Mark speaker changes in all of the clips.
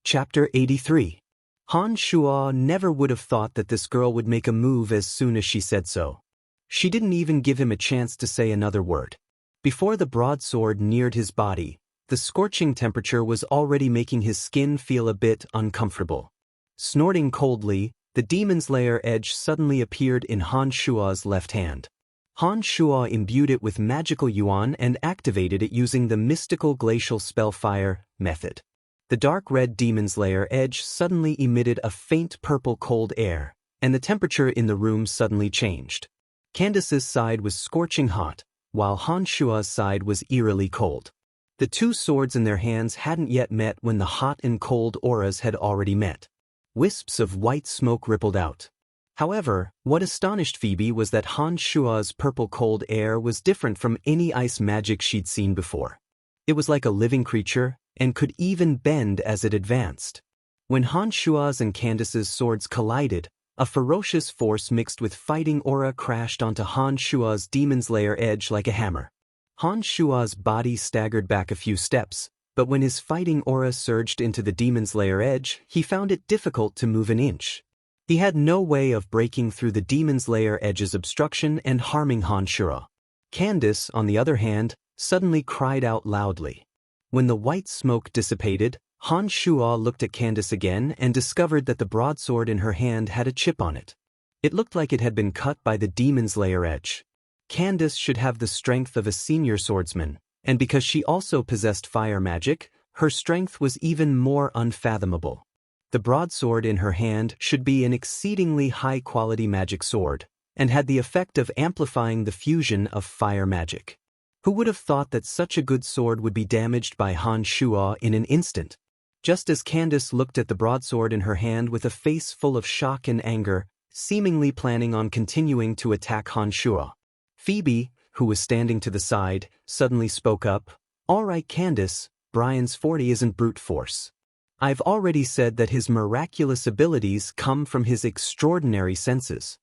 Speaker 1: Chapter 83. Han Shuo never would have thought that this girl would make a move as soon as she said so. She didn't even give him a chance to say another word. Before the broadsword neared his body, the scorching temperature was already making his skin feel a bit uncomfortable. Snorting coldly, the demon's lair edge suddenly appeared in Han Shuo's left hand. Han Shuo imbued it with magical yuan and activated it using the mystical glacial spell fire method. The dark red demon's lair edge suddenly emitted a faint purple cold air, and the temperature in the room suddenly changed. Candace's side was scorching hot, while Han Shuo's side was eerily cold. The two swords in their hands hadn't yet met when the hot and cold auras had already met. Wisps of white smoke rippled out. However, what astonished Phoebe was that Han Shuo's purple cold air was different from any ice magic she'd seen before. It was like a living creature, and could even bend as it advanced. When Han Shuo's and Candace's swords collided, a ferocious force mixed with fighting aura crashed onto Han Shuo's demon's lair edge like a hammer. Han Shuo's body staggered back a few steps, but when his fighting aura surged into the demon's lair edge, he found it difficult to move an inch. He had no way of breaking through the demon's lair edge's obstruction and harming Han Shuo. Candace, on the other hand, suddenly cried out loudly. When the white smoke dissipated, Han Shuo looked at Candace again and discovered that the broadsword in her hand had a chip on it. It looked like it had been cut by the demon's lair edge. Candace should have the strength of a senior swordsman, and because she also possessed fire magic, her strength was even more unfathomable. The broadsword in her hand should be an exceedingly high-quality magic sword, and had the effect of amplifying the fusion of fire magic. Who would have thought that such a good sword would be damaged by Han Shuo in an instant? Just as Candace looked at the broadsword in her hand with a face full of shock and anger, seemingly planning on continuing to attack Han Shuo, Phoebe, who was standing to the side, suddenly spoke up. "All right, Candace, Brian's 40 isn't brute force. I've already said that his miraculous abilities come from his extraordinary senses.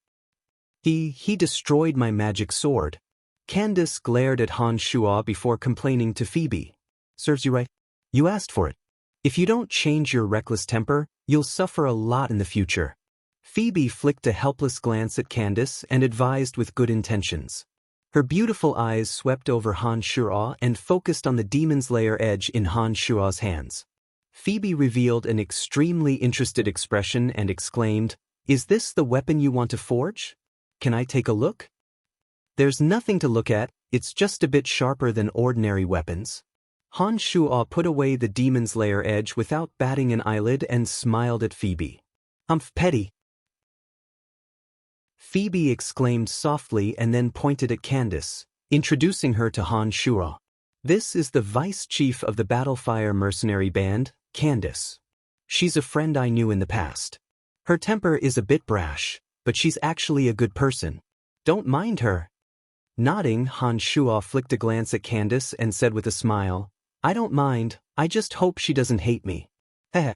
Speaker 1: He destroyed my magic sword." Candace glared at Han Shuo before complaining to Phoebe. "Serves you right. You asked for it. If you don't change your reckless temper, you'll suffer a lot in the future." Phoebe flicked a helpless glance at Candace and advised with good intentions. Her beautiful eyes swept over Han Shuo and focused on the demon's lair edge in Han Shuo's hands. Phoebe revealed an extremely interested expression and exclaimed, "Is this the weapon you want to forge? Can I take a look?" "There's nothing to look at, it's just a bit sharper than ordinary weapons." Han Shuo put away the demon's lair edge without batting an eyelid and smiled at Phoebe. Petty." Phoebe exclaimed softly and then pointed at Candace, introducing her to Han Shuo. "This is the vice chief of the Battlefire mercenary band, Candace. She's a friend I knew in the past. Her temper is a bit brash, but she's actually a good person. Don't mind her." Nodding, Han Shuo flicked a glance at Candace and said with a smile, "I don't mind, I just hope she doesn't hate me. Heh.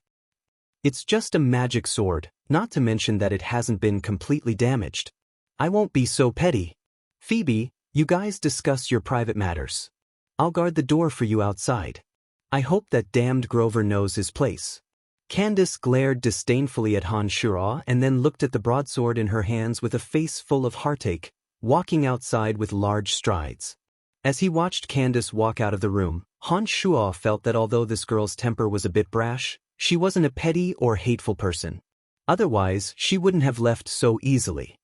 Speaker 1: It's just a magic sword, not to mention that it hasn't been completely damaged. I won't be so petty. Phoebe, you guys discuss your private matters. I'll guard the door for you outside. I hope that damned Grover knows his place." Candace glared disdainfully at Han Shuo and then looked at the broadsword in her hands with a face full of heartache, walking outside with large strides. As he watched Candace walk out of the room, Han Shuo felt that although this girl's temper was a bit brash, she wasn't a petty or hateful person. Otherwise, she wouldn't have left so easily.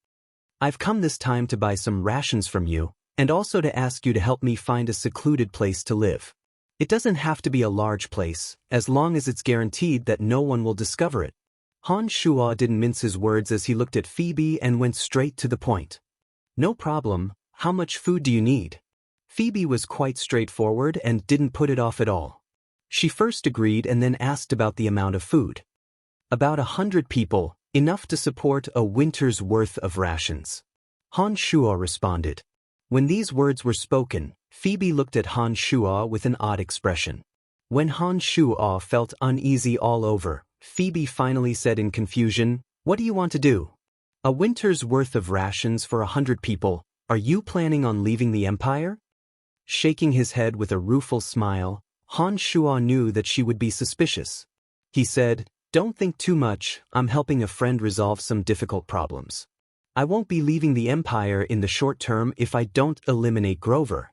Speaker 1: "I've come this time to buy some rations from you, and also to ask you to help me find a secluded place to live. It doesn't have to be a large place, as long as it's guaranteed that no one will discover it." Han Shuo didn't mince his words as he looked at Phoebe and went straight to the point. "No problem, how much food do you need?" Phoebe was quite straightforward and didn't put it off at all. She first agreed and then asked about the amount of food. "About 100 people, enough to support a winter's worth of rations," Han Shuo responded. When these words were spoken, Phoebe looked at Han Shuo with an odd expression. When Han Shuo felt uneasy all over, Phoebe finally said in confusion, "What do you want to do?" "A winter's worth of rations for 100 people. Are you planning on leaving the Empire?" Shaking his head with a rueful smile, Han Shuo knew that she would be suspicious. He said, "Don't think too much, I'm helping a friend resolve some difficult problems. I won't be leaving the Empire in the short term if I don't eliminate Grover.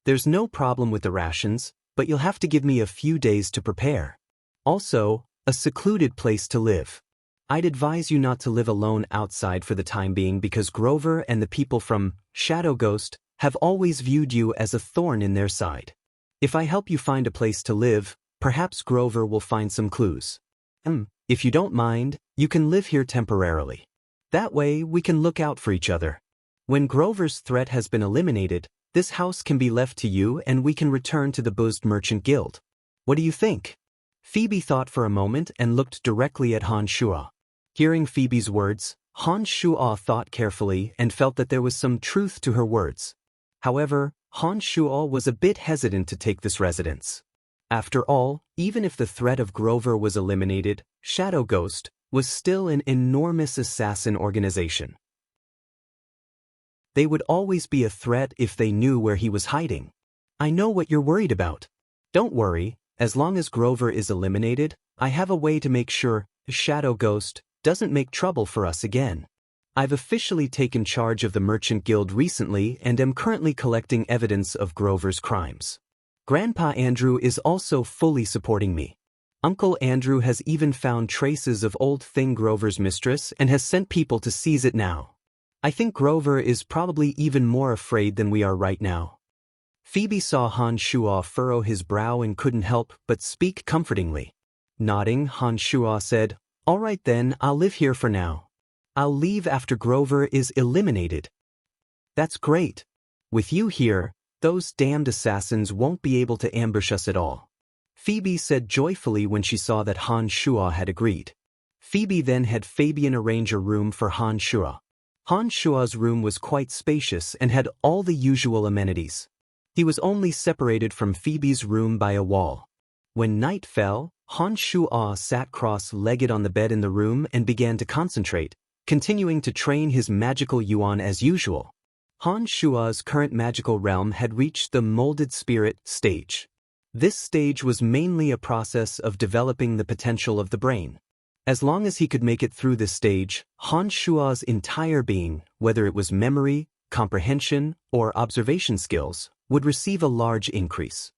Speaker 1: There's no problem with the rations, but you'll have to give me a few days to prepare. Also, a secluded place to live. I'd advise you not to live alone outside for the time being because Grover and the people from Shadow Ghost have always viewed you as a thorn in their side. If I help you find a place to live, perhaps Grover will find some clues. If you don't mind, you can live here temporarily. That way we can look out for each other. When Grover's threat has been eliminated, this house can be left to you and we can return to the Buzzed Merchant Guild. What do you think?" Phoebe thought for a moment and looked directly at Han Shuo. Hearing Phoebe's words, Han Shuo thought carefully and felt that there was some truth to her words. However, Han Shuo was a bit hesitant to take this residence. After all, even if the threat of Grover was eliminated, Shadow Ghost was still an enormous assassin organization. They would always be a threat if they knew where he was hiding. "I know what you're worried about. Don't worry, as long as Grover is eliminated, I have a way to make sure Shadow Ghost doesn't make trouble for us again. I've officially taken charge of the Merchant Guild recently and am currently collecting evidence of Grover's crimes. Grandpa Andrew is also fully supporting me. Uncle Andrew has even found traces of old thing Grover's mistress and has sent people to seize it now. I think Grover is probably even more afraid than we are right now." Phoebe saw Han Shuo furrow his brow and couldn't help but speak comfortingly. Nodding, Han Shuo said, "All right then, I'll live here for now. I'll leave after Grover is eliminated." "That's great. With you here, those damned assassins won't be able to ambush us at all," Phoebe said joyfully when she saw that Han Shuo had agreed. Phoebe then had Fabian arrange a room for Han Shuo. Han Shuo's room was quite spacious and had all the usual amenities. He was only separated from Phoebe's room by a wall. When night fell, Han Shuo sat cross-legged on the bed in the room and began to concentrate, continuing to train his magical yuan as usual. Han Shuo's current magical realm had reached the molded spirit stage. This stage was mainly a process of developing the potential of the brain. As long as he could make it through this stage, Han Shuo's entire being, whether it was memory, comprehension, or observation skills, would receive a large increase.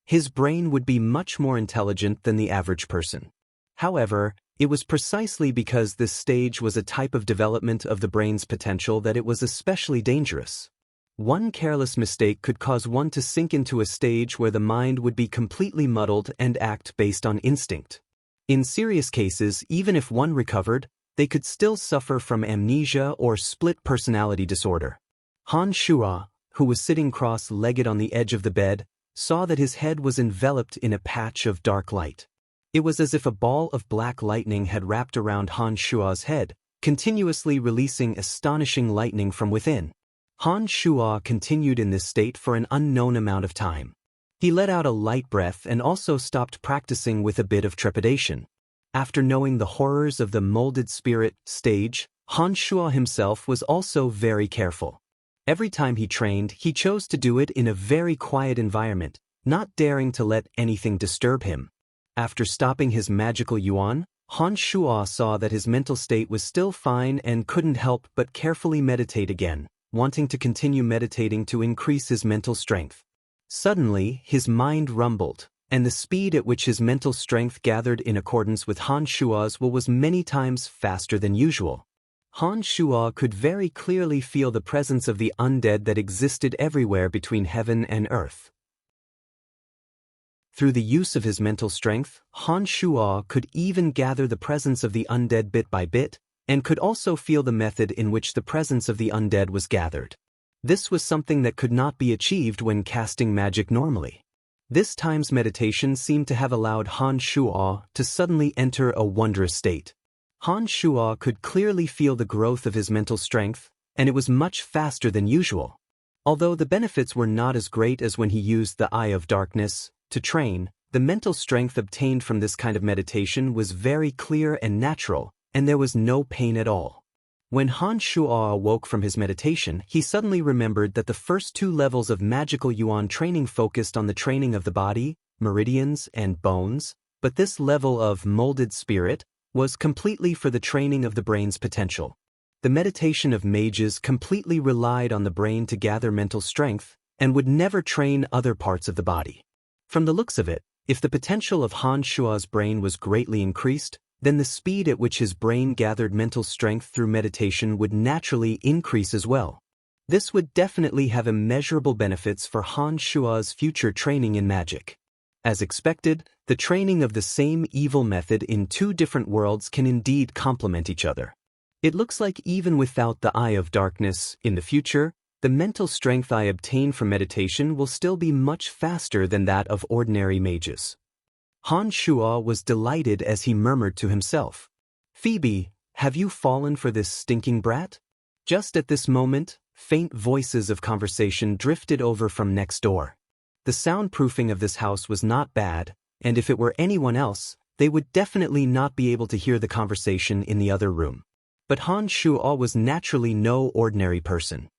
Speaker 1: His brain would be much more intelligent than the average person. However, it was precisely because this stage was a type of development of the brain's potential that it was especially dangerous. One careless mistake could cause one to sink into a stage where the mind would be completely muddled and act based on instinct. In serious cases, even if one recovered, they could still suffer from amnesia or split personality disorder. Han Shuo, who was sitting cross-legged on the edge of the bed, saw that his head was enveloped in a patch of dark light. It was as if a ball of black lightning had wrapped around Han Shuo's head, continuously releasing astonishing lightning from within. Han Shuo continued in this state for an unknown amount of time. He let out a light breath and also stopped practicing with a bit of trepidation. After knowing the horrors of the molded spirit stage, Han Shuo himself was also very careful. Every time he trained, he chose to do it in a very quiet environment, not daring to let anything disturb him. After stopping his magical yuan, Han Shuo saw that his mental state was still fine and couldn't help but carefully meditate again, wanting to continue meditating to increase his mental strength. Suddenly, his mind rumbled, and the speed at which his mental strength gathered in accordance with Han Shuo's will was many times faster than usual. Han Shuo could very clearly feel the presence of the undead that existed everywhere between heaven and earth. Through the use of his mental strength, Han Shuo could even gather the presence of the undead bit by bit, and could also feel the method in which the presence of the undead was gathered. This was something that could not be achieved when casting magic normally. This time's meditation seemed to have allowed Han Shuo to suddenly enter a wondrous state. Han Shuo could clearly feel the growth of his mental strength, and it was much faster than usual. Although the benefits were not as great as when he used the Eye of Darkness to train, the mental strength obtained from this kind of meditation was very clear and natural, and there was no pain at all. When Han Shuo awoke from his meditation, he suddenly remembered that the first 2 levels of magical yuan training focused on the training of the body, meridians, and bones, But this level of molded spirit was completely for the training of the brain's potential. The meditation of mages completely relied on the brain to gather mental strength and would never train other parts of the body. From the looks of it, if the potential of Han Shua's brain was greatly increased, then the speed at which his brain gathered mental strength through meditation would naturally increase as well. This would definitely have immeasurable benefits for Han Shua's future training in magic. As expected, the training of the same evil method in two different worlds can indeed complement each other. It looks like even without the Eye of Darkness, in the future, the mental strength I obtain from meditation will still be much faster than that of ordinary mages. Han Shua was delighted as he murmured to himself, "Phoebe, have you fallen for this stinking brat?" Just at this moment, faint voices of conversation drifted over from next door. The soundproofing of this house was not bad, and if it were anyone else, they would definitely not be able to hear the conversation in the other room. But Han Shua was naturally no ordinary person.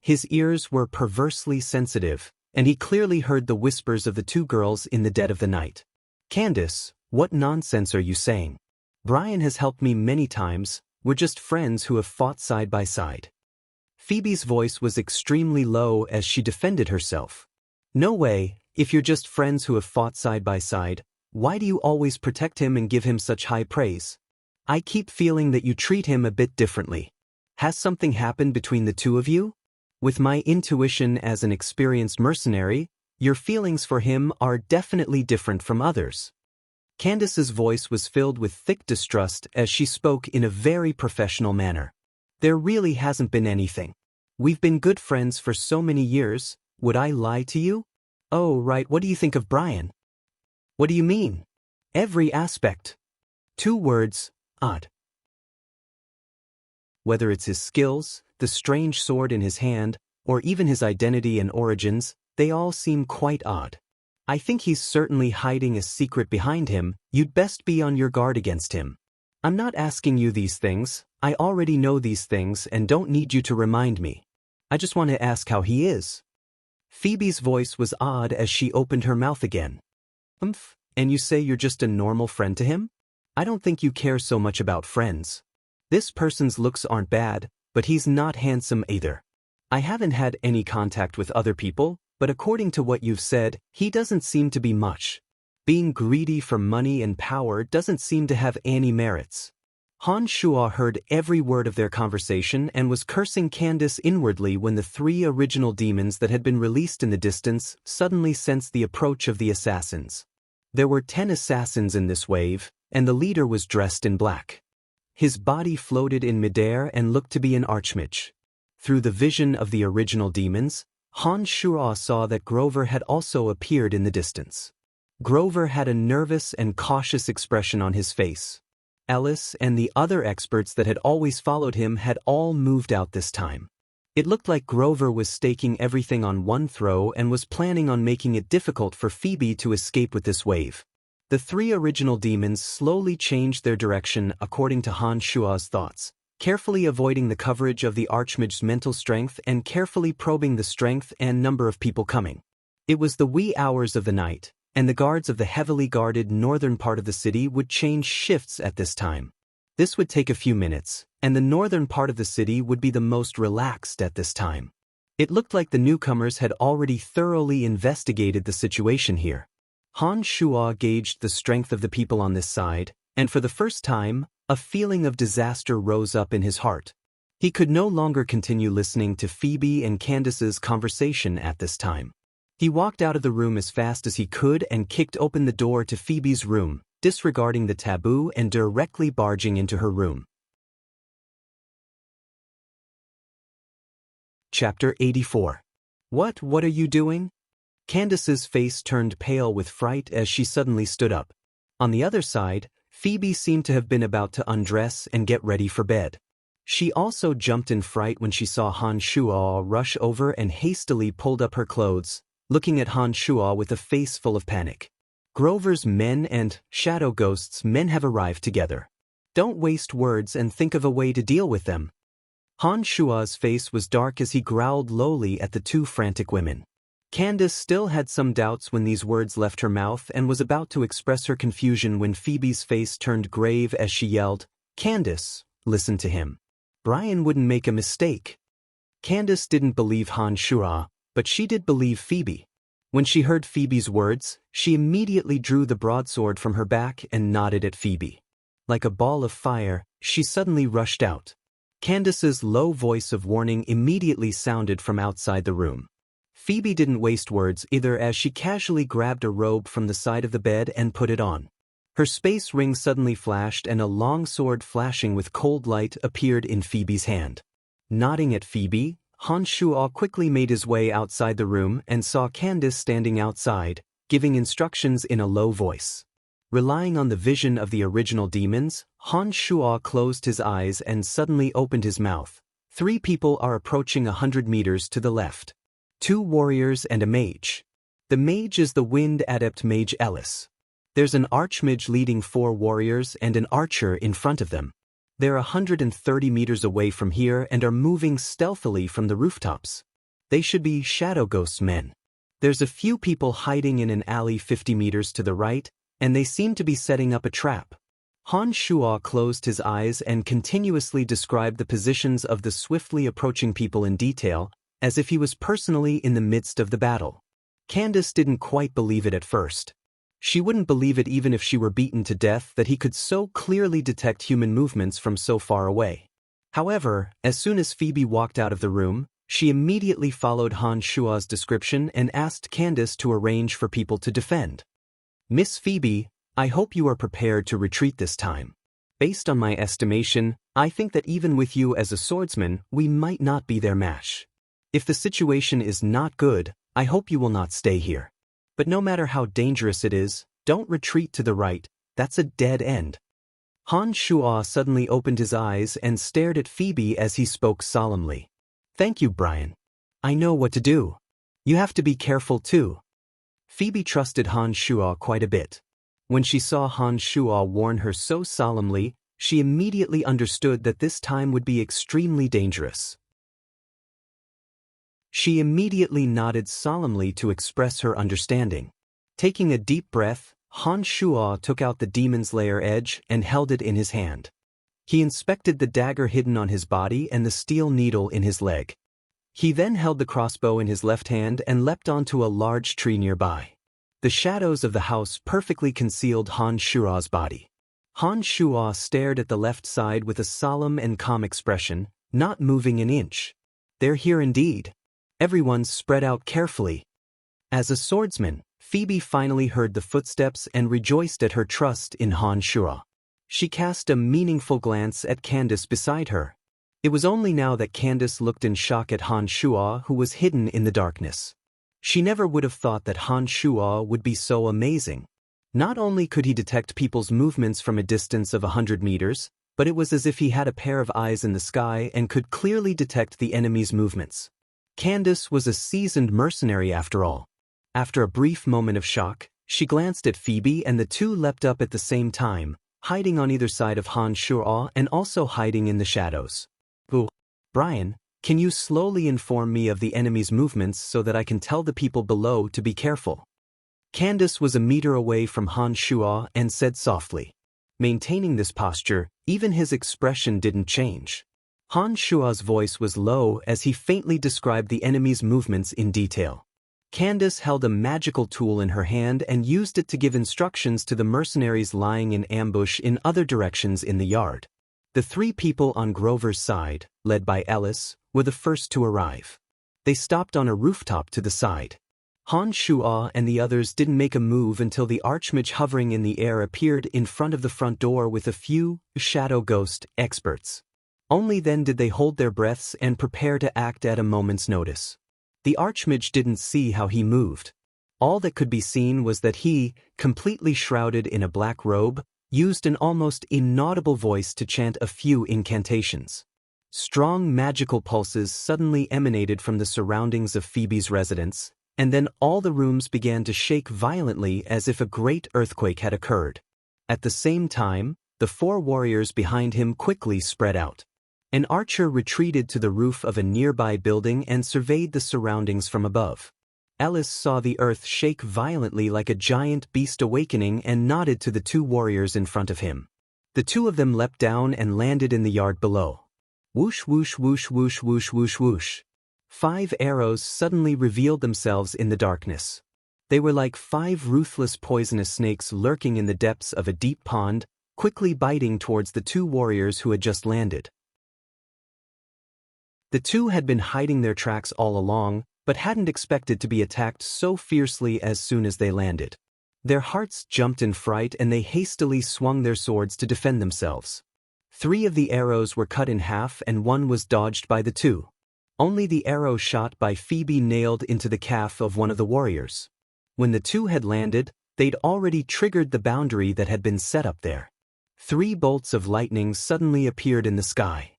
Speaker 1: His ears were perversely sensitive, and he clearly heard the whispers of the two girls in the dead of the night. "Candace, what nonsense are you saying? Brian has helped me many times, we're just friends who have fought side by side." Phoebe's voice was extremely low as she defended herself. "No way, if you're just friends who have fought side by side, why do you always protect him and give him such high praise? I keep feeling that you treat him a bit differently. Has something happened between the two of you? With my intuition as an experienced mercenary, your feelings for him are definitely different from others." Candace's voice was filled with thick distrust as she spoke in a very professional manner. "There really hasn't been anything. We've been good friends for so many years, would I lie to you?" "Oh right, what do you think of Brian?" "What do you mean?" "Every aspect." Two words, odd. Whether it's his skills, the strange sword in his hand, or even his identity and origins, they all seem quite odd. I think he's certainly hiding a secret behind him, you'd best be on your guard against him. I'm not asking you these things, I already know these things and don't need you to remind me. I just want to ask how he is. Phoebe's voice was odd as she opened her mouth again. And you say you're just a normal friend to him? I don't think you care so much about friends. This person's looks aren't bad, but he's not handsome either. I haven't had any contact with other people, but according to what you've said, he doesn't seem to be much. Being greedy for money and power doesn't seem to have any merits. Han Shua heard every word of their conversation and was cursing Candace inwardly when the three original demons that had been released in the distance suddenly sensed the approach of the assassins. There were 10 assassins in this wave, and the leader was dressed in black. His body floated in midair and looked to be an archmage. Through the vision of the original demons, Han Shua saw that Grover had also appeared in the distance. Grover had a nervous and cautious expression on his face. Ellis and the other experts that had always followed him had all moved out this time. It looked like Grover was staking everything on one throw and was planning on making it difficult for Phoebe to escape with this wave. The three original demons slowly changed their direction according to Han Shua's thoughts, carefully avoiding the coverage of the Archmage's mental strength and carefully probing the strength and number of people coming. It was the wee hours of the night, and the guards of the heavily guarded northern part of the city would change shifts at this time. This would take a few minutes, and the northern part of the city would be the most relaxed at this time. It looked like the newcomers had already thoroughly investigated the situation here. Han Shua gauged the strength of the people on this side, and for the first time, a feeling of disaster rose up in his heart. He could no longer continue listening to Phoebe and Candace's conversation at this time. He walked out of the room as fast as he could and kicked open the door to Phoebe's room, disregarding the taboo and directly barging into her room. Chapter 84. What are you doing? Candace's face turned pale with fright as she suddenly stood up. On the other side, Phoebe seemed to have been about to undress and get ready for bed. She also jumped in fright when she saw Han Shua rush over and hastily pulled up her clothes, looking at Han Shua with a face full of panic. Grover's men and Shadow Ghost's men have arrived together. Don't waste words and think of a way to deal with them. Han Shua's face was dark as he growled lowly at the two frantic women. Candace still had some doubts when these words left her mouth and was about to express her confusion when Phoebe's face turned grave as she yelled, "Candace, listen to him. Brian wouldn't make a mistake." Candace didn't believe Han Shuo, but she did believe Phoebe. When she heard Phoebe's words, she immediately drew the broadsword from her back and nodded at Phoebe. Like a ball of fire, she suddenly rushed out. Candace's low voice of warning immediately sounded from outside the room. Phoebe didn't waste words either as she casually grabbed a robe from the side of the bed and put it on. Her space ring suddenly flashed and a long sword flashing with cold light appeared in Phoebe's hand. Nodding at Phoebe, Han Shuo quickly made his way outside the room and saw Candace standing outside, giving instructions in a low voice. Relying on the vision of the original demons, Han Shuo closed his eyes and suddenly opened his mouth. 3 people are approaching 100 meters to the left. 2 warriors and a mage. The mage is the wind adept mage Ellis. There's an archmage leading 4 warriors and an archer in front of them. They're 130 meters away from here and are moving stealthily from the rooftops. They should be shadow ghost men. There's a few people hiding in an alley 50 meters to the right, and they seem to be setting up a trap. Han Shuo closed his eyes and continuously described the positions of the swiftly approaching people in detail, as if he was personally in the midst of the battle. Candace didn't quite believe it at first. She wouldn't believe it even if she were beaten to death that he could so clearly detect human movements from so far away. However, as soon as Phoebe walked out of the room, she immediately followed Han Shuo's description and asked Candace to arrange for people to defend. "Miss Phoebe, I hope you are prepared to retreat this time. Based on my estimation, I think that even with you as a swordsman, we might not be their match. If the situation is not good, I hope you will not stay here. But no matter how dangerous it is, don't retreat to the right, that's a dead end." Han Shuo suddenly opened his eyes and stared at Phoebe as he spoke solemnly. "Thank you, Brian. I know what to do. You have to be careful too." Phoebe trusted Han Shuo quite a bit. When she saw Han Shuo warn her so solemnly, she immediately understood that this time would be extremely dangerous. She immediately nodded solemnly to express her understanding. Taking a deep breath, Han Shuo took out the demon's lair edge and held it in his hand. He inspected the dagger hidden on his body and the steel needle in his leg. He then held the crossbow in his left hand and leapt onto a large tree nearby. The shadows of the house perfectly concealed Han Shuo's body. Han Shuo stared at the left side with a solemn and calm expression, not moving an inch. "They're here indeed." Everyone spread out carefully. As a swordsman, Phoebe finally heard the footsteps and rejoiced at her trust in Han Shuo. She cast a meaningful glance at Candace beside her. It was only now that Candace looked in shock at Han Shuo, who was hidden in the darkness. She never would have thought that Han Shuo would be so amazing. Not only could he detect people's movements from a distance of 100 meters, but it was as if he had a pair of eyes in the sky and could clearly detect the enemy's movements. Candace was a seasoned mercenary after all. After a brief moment of shock, she glanced at Phoebe and the two leapt up at the same time, hiding on either side of Han Shuo and also hiding in the shadows. "Brian, can you slowly inform me of the enemy's movements so that I can tell the people below to be careful?" Candace was a meter away from Han Shuo and said softly. Maintaining this posture, even his expression didn't change. Han Shuo's voice was low as he faintly described the enemy's movements in detail. Candace held a magical tool in her hand and used it to give instructions to the mercenaries lying in ambush in other directions in the yard. The 3 people on Grover's side, led by Ellis, were the first to arrive. They stopped on a rooftop to the side. Han Shuo and the others didn't make a move until the archmage hovering in the air appeared in front of the front door with a few shadow ghost experts. Only then did they hold their breaths and prepare to act at a moment's notice. The archmage didn't see how he moved. All that could be seen was that he, completely shrouded in a black robe, used an almost inaudible voice to chant a few incantations. Strong magical pulses suddenly emanated from the surroundings of Phoebe's residence, and then all the rooms began to shake violently as if a great earthquake had occurred. At the same time, the 4 warriors behind him quickly spread out. An archer retreated to the roof of a nearby building and surveyed the surroundings from above. Ellis saw the earth shake violently like a giant beast awakening and nodded to the two warriors in front of him. The two of them leapt down and landed in the yard below. Whoosh whoosh whoosh whoosh whoosh whoosh whoosh. 5 arrows suddenly revealed themselves in the darkness. They were like 5 ruthless poisonous snakes lurking in the depths of a deep pond, quickly biting towards the 2 warriors who had just landed. The 2 had been hiding their tracks all along, but hadn't expected to be attacked so fiercely as soon as they landed. Their hearts jumped in fright and they hastily swung their swords to defend themselves. 3 of the arrows were cut in half and 1 was dodged by the 2. Only the arrow shot by Phoebe nailed into the calf of one of the warriors. When the 2 had landed, they'd already triggered the boundary that had been set up there. 3 bolts of lightning suddenly appeared in the sky.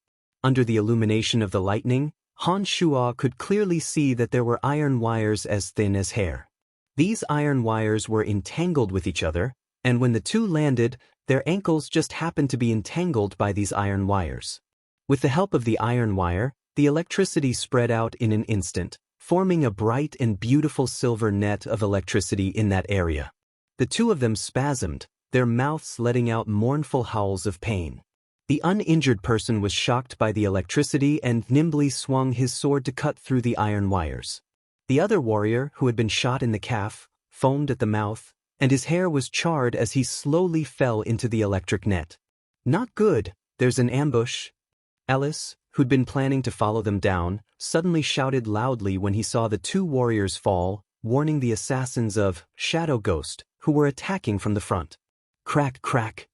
Speaker 1: Under the illumination of the lightning, Han Shuo could clearly see that there were iron wires as thin as hair. These iron wires were entangled with each other, and when the 2 landed, their ankles just happened to be entangled by these iron wires. With the help of the iron wire, the electricity spread out in an instant, forming a bright and beautiful silver net of electricity in that area. The 2 of them spasmed, their mouths letting out mournful howls of pain. The uninjured person was shocked by the electricity and nimbly swung his sword to cut through the iron wires. The other warrior, who had been shot in the calf, foamed at the mouth, and his hair was charred as he slowly fell into the electric net. Not good, there's an ambush. Ellis, who'd been planning to follow them down, suddenly shouted loudly when he saw the 2 warriors fall, warning the assassins of Shadow Ghost, who were attacking from the front. Crack, crack.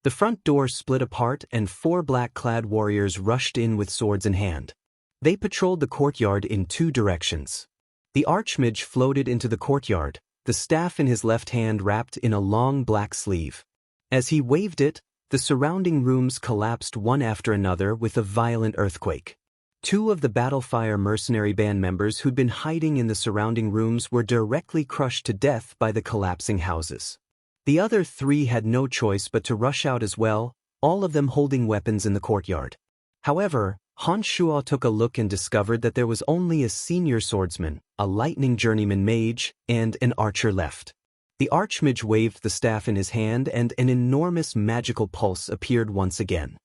Speaker 1: The front door split apart and 4 black-clad warriors rushed in with swords in hand. They patrolled the courtyard in 2 directions. The Archmage floated into the courtyard, the staff in his left hand wrapped in a long black sleeve. As he waved it, the surrounding rooms collapsed one after another with a violent earthquake. 2 of the Battlefire mercenary band members who'd been hiding in the surrounding rooms were directly crushed to death by the collapsing houses. The other 3 had no choice but to rush out as well, all of them holding weapons in the courtyard. However, Han Shuo took a look and discovered that there was only a senior swordsman, a lightning journeyman mage, and an archer left. The Archmage waved the staff in his hand and an enormous magical pulse appeared once again.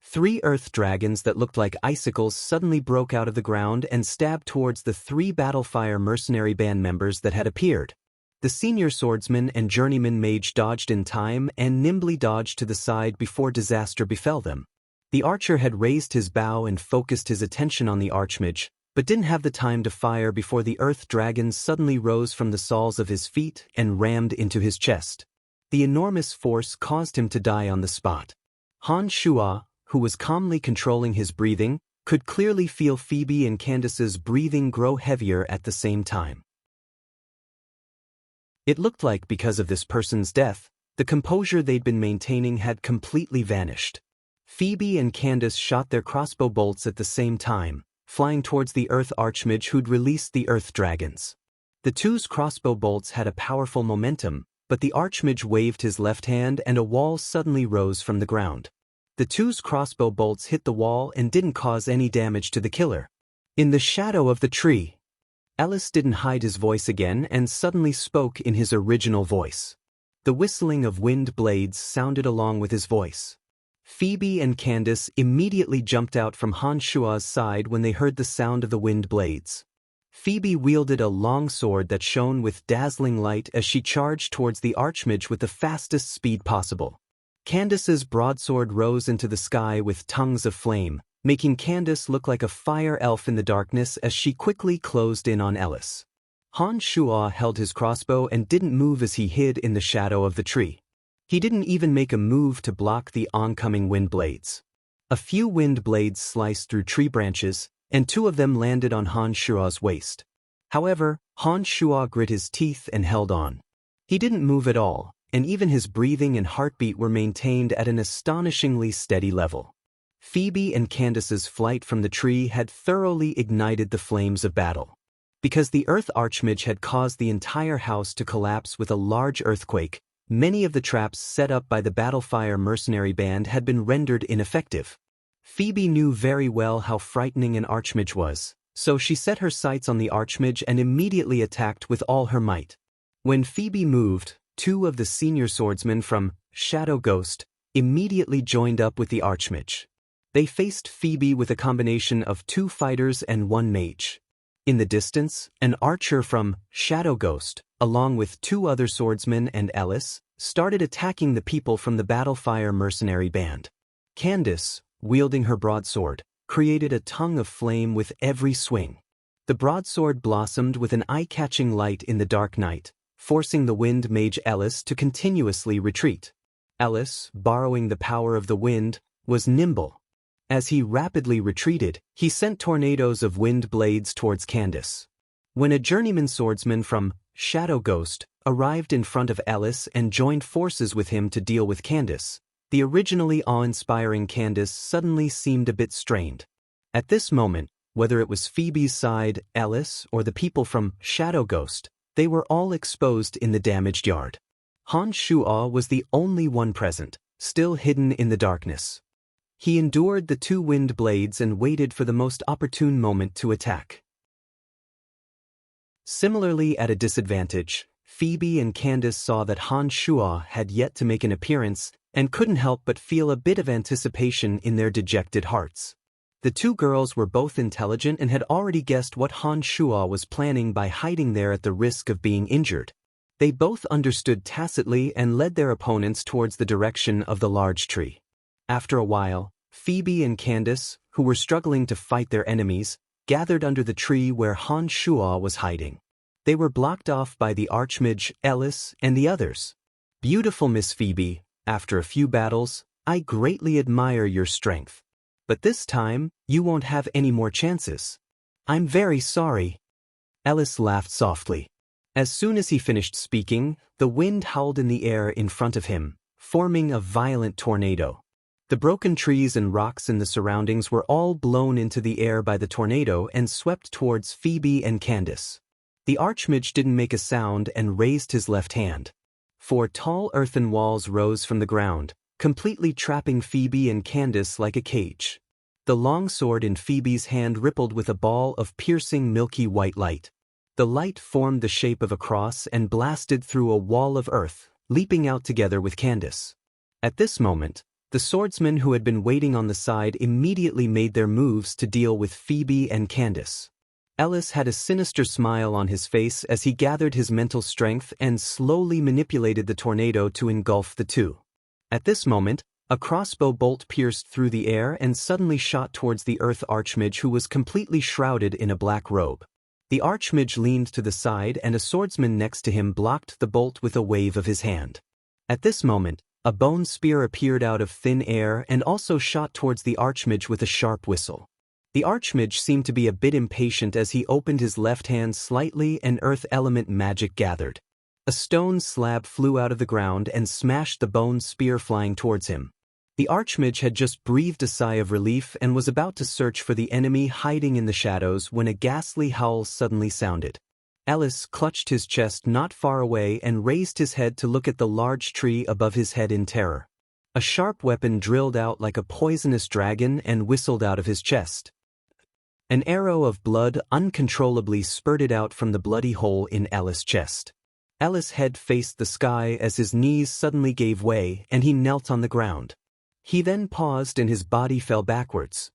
Speaker 1: 3 earth dragons that looked like icicles suddenly broke out of the ground and stabbed towards the 3 Battlefire mercenary band members that had appeared. The senior swordsman and journeyman mage dodged in time and nimbly dodged to the side before disaster befell them. The archer had raised his bow and focused his attention on the Archmage, but didn't have the time to fire before the earth dragon suddenly rose from the soles of his feet and rammed into his chest. The enormous force caused him to die on the spot. Han Shuo, who was calmly controlling his breathing, could clearly feel Phoebe and Candace's breathing grow heavier at the same time. It looked like because of this person's death, the composure they'd been maintaining had completely vanished. Phoebe and Candace shot their crossbow bolts at the same time, flying towards the Earth Archmage who'd released the Earth Dragons. The 2's crossbow bolts had a powerful momentum, but the Archmage waved his left hand and a wall suddenly rose from the ground. The 2's crossbow bolts hit the wall and didn't cause any damage to the killer. In the shadow of the tree, Ellis didn't hide his voice again and suddenly spoke in his original voice. The whistling of wind blades sounded along with his voice. Phoebe and Candace immediately jumped out from Han Shuo's side when they heard the sound of the wind blades. Phoebe wielded a long sword that shone with dazzling light as she charged towards the Archmage with the fastest speed possible. Candace's broadsword rose into the sky with tongues of flame, making Candace look like a fire elf in the darkness as she quickly closed in on Ellis. Han Shuo held his crossbow and didn't move as he hid in the shadow of the tree. He didn't even make a move to block the oncoming wind blades. A few wind blades sliced through tree branches, and 2 of them landed on Han Shuo's waist. However, Han Shuo grit his teeth and held on. He didn't move at all, and even his breathing and heartbeat were maintained at an astonishingly steady level. Phoebe and Candace's flight from the tree had thoroughly ignited the flames of battle. Because the Earth Archmage had caused the entire house to collapse with a large earthquake, many of the traps set up by the Battlefire mercenary band had been rendered ineffective. Phoebe knew very well how frightening an Archmage was, So she set her sights on the Archmage and immediately attacked with all her might. When Phoebe moved, two of the senior swordsmen from Shadow Ghost immediately joined up with the Archmage. They faced Phoebe with a combination of 2 fighters and 1 mage. In the distance, an archer from Shadow Ghost, along with 2 other swordsmen and Ellis, started attacking the people from the Battlefire mercenary band. Candace, wielding her broadsword, created a tongue of flame with every swing. The broadsword blossomed with an eye-catching light in the dark night, forcing the wind mage Ellis to continuously retreat. Ellis, borrowing the power of the wind, was nimble. As he rapidly retreated, he sent tornadoes of wind blades towards Candace. When a journeyman swordsman from Shadow Ghost arrived in front of Ellis and joined forces with him to deal with Candace, the originally awe-inspiring Candace suddenly seemed a bit strained. At this moment, whether it was Phoebe's side, Ellis, or the people from Shadow Ghost, they were all exposed in the damaged yard. Han Shuo was the only one present, still hidden in the darkness. He endured the 2 wind blades and waited for the most opportune moment to attack. Similarly at a disadvantage, Phoebe and Candace saw that Han Shuo had yet to make an appearance and couldn't help but feel a bit of anticipation in their dejected hearts. The 2 girls were both intelligent and had already guessed what Han Shuo was planning by hiding there at the risk of being injured. They both understood tacitly and led their opponents towards the direction of the large tree. After a while, Phoebe and Candace, who were struggling to fight their enemies, gathered under the tree where Han Shuo was hiding. They were blocked off by the Archmage, Ellis, and the others. "Beautiful Miss Phoebe, after a few battles, I greatly admire your strength. But this time, you won't have any more chances." "I'm very sorry." Ellis laughed softly. As soon as he finished speaking, the wind howled in the air in front of him, forming a violent tornado. The broken trees and rocks in the surroundings were all blown into the air by the tornado and swept towards Phoebe and Candace. The Archmage didn't make a sound and raised his left hand. 4 tall earthen walls rose from the ground, completely trapping Phoebe and Candace like a cage. The long sword in Phoebe's hand rippled with a ball of piercing milky white light. The light formed the shape of a cross and blasted through a wall of earth, leaping out together with Candace. At this moment, the swordsmen who had been waiting on the side immediately made their moves to deal with Phoebe and Candace. Ellis had a sinister smile on his face as he gathered his mental strength and slowly manipulated the tornado to engulf the 2. At this moment, a crossbow bolt pierced through the air and suddenly shot towards the Earth Archmage, who was completely shrouded in a black robe. The Archmage leaned to the side and a swordsman next to him blocked the bolt with a wave of his hand. At this moment, a bone spear appeared out of thin air and also shot towards the Archmage with a sharp whistle. The Archmage seemed to be a bit impatient as he opened his left hand slightly and earth element magic gathered. A stone slab flew out of the ground and smashed the bone spear flying towards him. The Archmage had just breathed a sigh of relief and was about to search for the enemy hiding in the shadows when a ghastly howl suddenly sounded. Ellis clutched his chest not far away and raised his head to look at the large tree above his head in terror. A sharp weapon drilled out like a poisonous dragon and whistled out of his chest. An arrow of blood uncontrollably spurted out from the bloody hole in Ellis' chest. Ellis' head faced the sky as his knees suddenly gave way and he knelt on the ground. He then paused and his body fell backwards.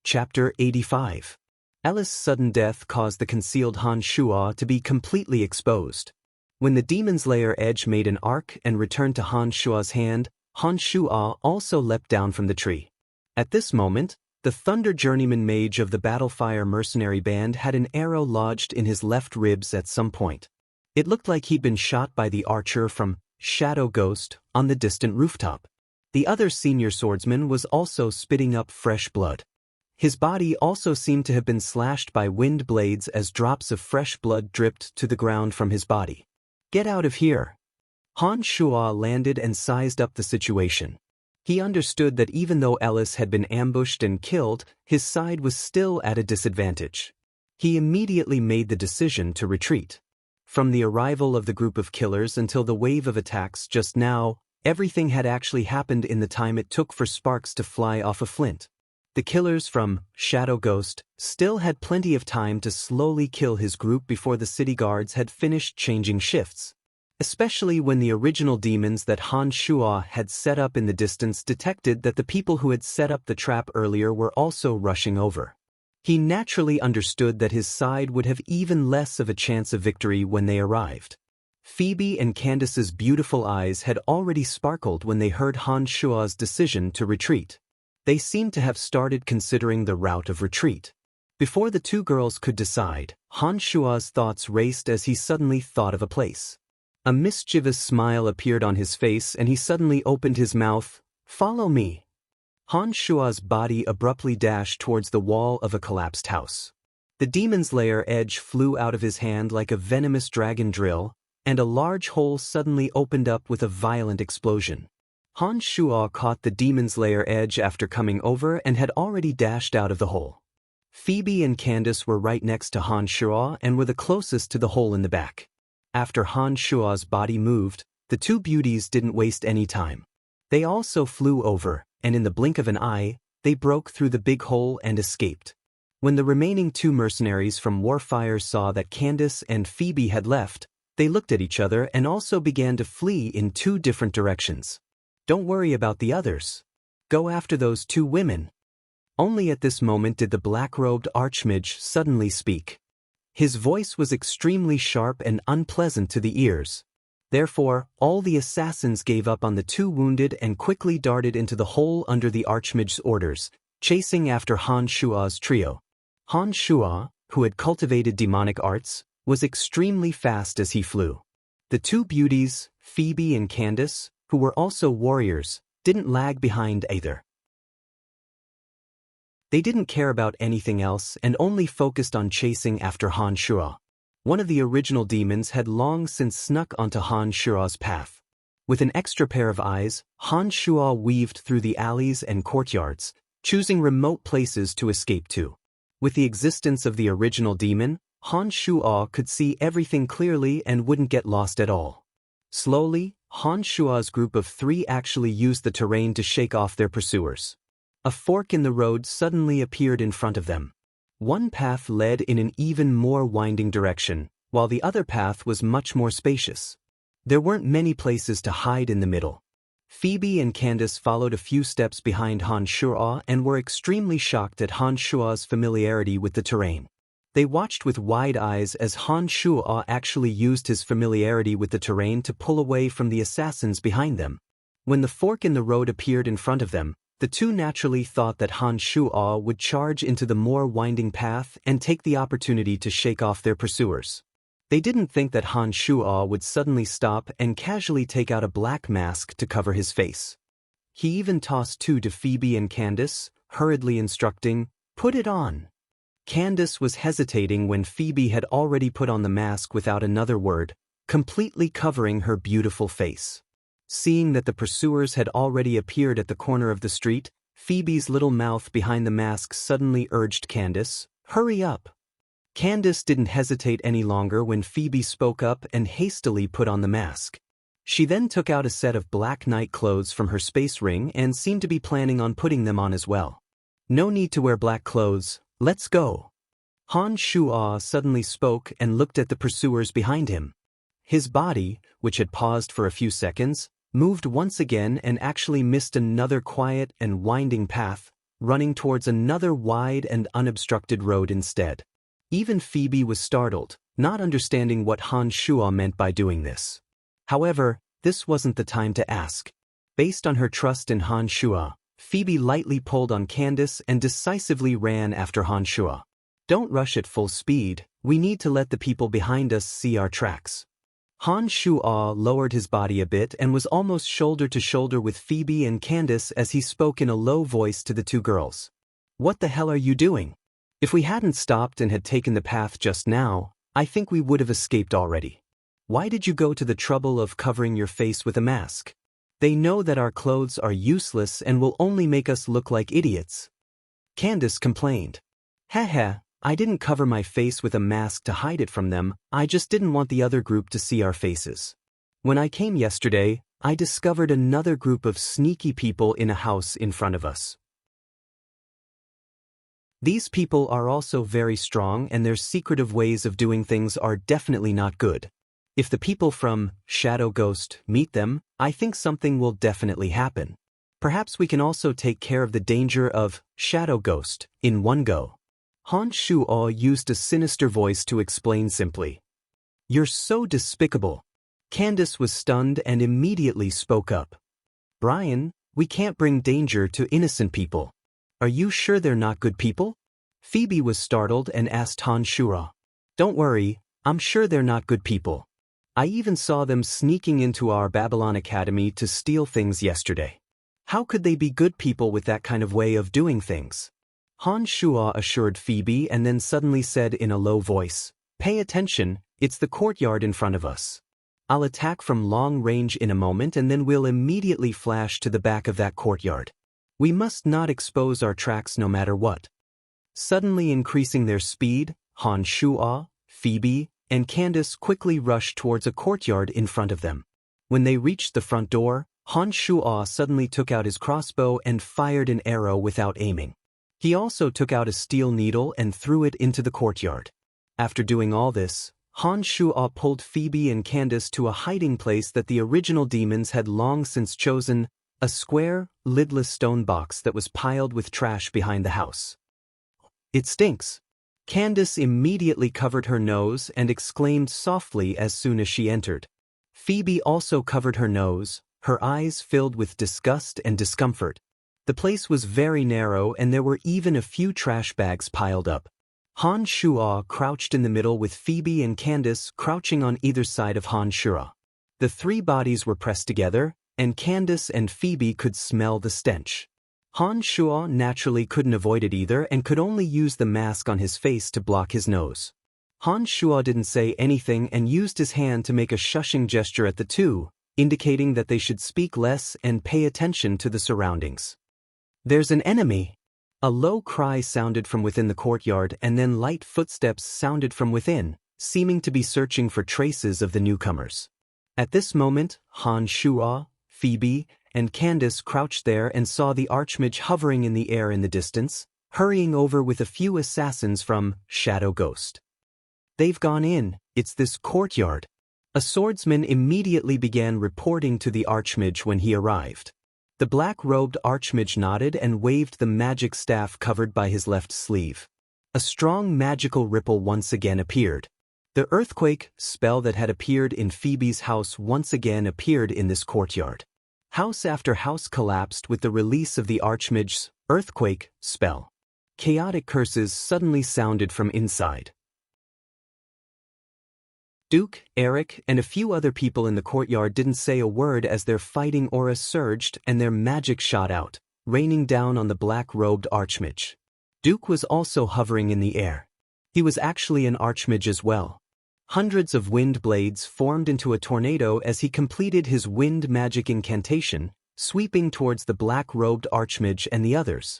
Speaker 1: Chapter 85. Ellis' sudden death caused the concealed Han Shuo to be completely exposed. When the demon's lair edge made an arc and returned to Han Shuo's hand, Han Shuo also leapt down from the tree. At this moment, the Thunder Journeyman Mage of the Battlefire mercenary band had an arrow lodged in his left ribs at some point. It looked like he'd been shot by the archer from Shadow Ghost on the distant rooftop. The other senior swordsman was also spitting up fresh blood. His body also seemed to have been slashed by wind blades as drops of fresh blood dripped to the ground from his body. "Get out of here." Han Shuo landed and sized up the situation. He understood that even though Ellis had been ambushed and killed, his side was still at a disadvantage. He immediately made the decision to retreat. From the arrival of the group of killers until the wave of attacks just now, Everything had actually happened in the time it took for sparks to fly off a flint. The killers from Shadow Ghost still had plenty of time to slowly kill his group before the city guards had finished changing shifts. Especially when the original demons that Han Shuo had set up in the distance detected that the people who had set up the trap earlier were also rushing over. He naturally understood that his side would have even less of a chance of victory when they arrived. Phoebe and Candace's beautiful eyes had already sparkled when they heard Han Shuo's decision to retreat. They seemed to have started considering the route of retreat. Before the two girls could decide, Han Shuo's thoughts raced as he suddenly thought of a place. A mischievous smile appeared on his face and he suddenly opened his mouth. "Follow me." Han Shuo's body abruptly dashed towards the wall of a collapsed house. The demon's lair edge flew out of his hand like a venomous dragon drill, and a large hole suddenly opened up with a violent explosion. Han Shuo caught the demon's lair edge after coming over and had already dashed out of the hole. Phoebe and Candace were right next to Han Shuo and were the closest to the hole in the back. After Han Shuo's body moved, the two beauties didn't waste any time. They also flew over, and in the blink of an eye, they broke through the big hole and escaped. When the remaining two mercenaries from Warfire saw that Candace and Phoebe had left, they looked at each other and also began to flee in two different directions. "Don't worry about the others. Go after those two women." Only at this moment did the black-robed archmage suddenly speak. His voice was extremely sharp and unpleasant to the ears. Therefore, all the assassins gave up on the two wounded and quickly darted into the hole under the archmage's orders, chasing after Han Shuo's trio. Han Shuo, who had cultivated demonic arts, was extremely fast as he flew. The two beauties, Phoebe and Candace, who were also warriors, didn't lag behind either. They didn't care about anything else and only focused on chasing after Han Shuo. One of the original demons had long since snuck onto Han Shuo's path. With an extra pair of eyes, Han Shuo weaved through the alleys and courtyards, choosing remote places to escape to. With the existence of the original demon, Han Shuo could see everything clearly and wouldn't get lost at all. Slowly, Han Shuo's group of three actually used the terrain to shake off their pursuers. A fork in the road suddenly appeared in front of them. One path led in an even more winding direction, while the other path was much more spacious. There weren't many places to hide in the middle. Phoebe and Candace followed a few steps behind Han Shuo and were extremely shocked at Han Shuo's familiarity with the terrain. They watched with wide eyes as Han Shuo actually used his familiarity with the terrain to pull away from the assassins behind them. When the fork in the road appeared in front of them, the two naturally thought that Han Shuo would charge into the more winding path and take the opportunity to shake off their pursuers. They didn't think that Han Shuo would suddenly stop and casually take out a black mask to cover his face. He even tossed two to Phoebe and Candace, hurriedly instructing, "Put it on." Candace was hesitating when Phoebe had already put on the mask without another word, completely covering her beautiful face. Seeing that the pursuers had already appeared at the corner of the street, Phoebe's little mouth behind the mask suddenly urged Candace, "Hurry up." Candace didn't hesitate any longer when Phoebe spoke up and hastily put on the mask. She then took out a set of black night clothes from her space ring and seemed to be planning on putting them on as well. "No need to wear black clothes. Let's go." Han Shuo suddenly spoke and looked at the pursuers behind him. His body, which had paused for a few seconds, moved once again and actually missed another quiet and winding path, running towards another wide and unobstructed road instead. Even Phoebe was startled, not understanding what Han Shuo meant by doing this. However, this wasn't the time to ask. Based on her trust in Han Shuo, Phoebe lightly pulled on Candace and decisively ran after Han Shuo. "Don't rush at full speed, we need to let the people behind us see our tracks." Han Shuo lowered his body a bit and was almost shoulder to shoulder with Phoebe and Candace as he spoke in a low voice to the two girls. "What the hell are you doing? If we hadn't stopped and had taken the path just now, I think we would have escaped already. Why did you go to the trouble of covering your face with a mask? They know that our clothes are useless and will only make us look like idiots." Candace complained. "Heh, I didn't cover my face with a mask to hide it from them, I just didn't want the other group to see our faces. When I came yesterday, I discovered another group of sneaky people in a house in front of us. These people are also very strong, and their secretive ways of doing things are definitely not good. If the people from Shadow Ghost meet them, I think something will definitely happen. Perhaps we can also take care of the danger of Shadow Ghost in one go. Han Shuo used a sinister voice to explain simply. You're so despicable. Candace was stunned and immediately spoke up. Brian, we can't bring danger to innocent people. Are you sure they're not good people? Phoebe was startled and asked Han Shuo. Don't worry, I'm sure they're not good people. I even saw them sneaking into our Babylon Academy to steal things yesterday. How could they be good people with that kind of way of doing things? Han Shuo assured Phoebe and then suddenly said in a low voice, Pay attention, it's the courtyard in front of us. I'll attack from long range in a moment and then we'll immediately flash to the back of that courtyard. We must not expose our tracks no matter what. Suddenly increasing their speed, Han Shuo, Phoebe, and Candace quickly rushed towards a courtyard in front of them. When they reached the front door, Han Shuo suddenly took out his crossbow and fired an arrow without aiming. He also took out a steel needle and threw it into the courtyard. After doing all this, Han Shuo pulled Phoebe and Candace to a hiding place that the original demons had long since chosen, a square, lidless stone box that was piled with trash behind the house. It stinks. Candace immediately covered her nose and exclaimed softly as soon as she entered. Phoebe also covered her nose, her eyes filled with disgust and discomfort. The place was very narrow and there were even a few trash bags piled up. Han Shuo crouched in the middle with Phoebe and Candace crouching on either side of Han Shuo. The three bodies were pressed together, and Candace and Phoebe could smell the stench. Han Shuo naturally couldn't avoid it either and could only use the mask on his face to block his nose. Han Shuo didn't say anything and used his hand to make a shushing gesture at the two, indicating that they should speak less and pay attention to the surroundings. There's an enemy! A low cry sounded from within the courtyard and then light footsteps sounded from within, seeming to be searching for traces of the newcomers. At this moment, Han Shuo, Phoebe, and Candace crouched there and saw the Archmage hovering in the air in the distance, hurrying over with a few assassins from Shadow Ghost. They've gone in, it's this courtyard. A swordsman immediately began reporting to the Archmage when he arrived. The black-robed Archmage nodded and waved the magic staff covered by his left sleeve. A strong magical ripple once again appeared. The earthquake spell that had appeared in Phoebe's house once again appeared in this courtyard. House after house collapsed with the release of the Archmage's earthquake spell. Chaotic curses suddenly sounded from inside. Duke, Eric, and a few other people in the courtyard didn't say a word as their fighting aura surged and their magic shot out, raining down on the black-robed Archmage. Duke was also hovering in the air. He was actually an Archmage as well. Hundreds of wind blades formed into a tornado as he completed his wind magic incantation, sweeping towards the black-robed Archmage and the others.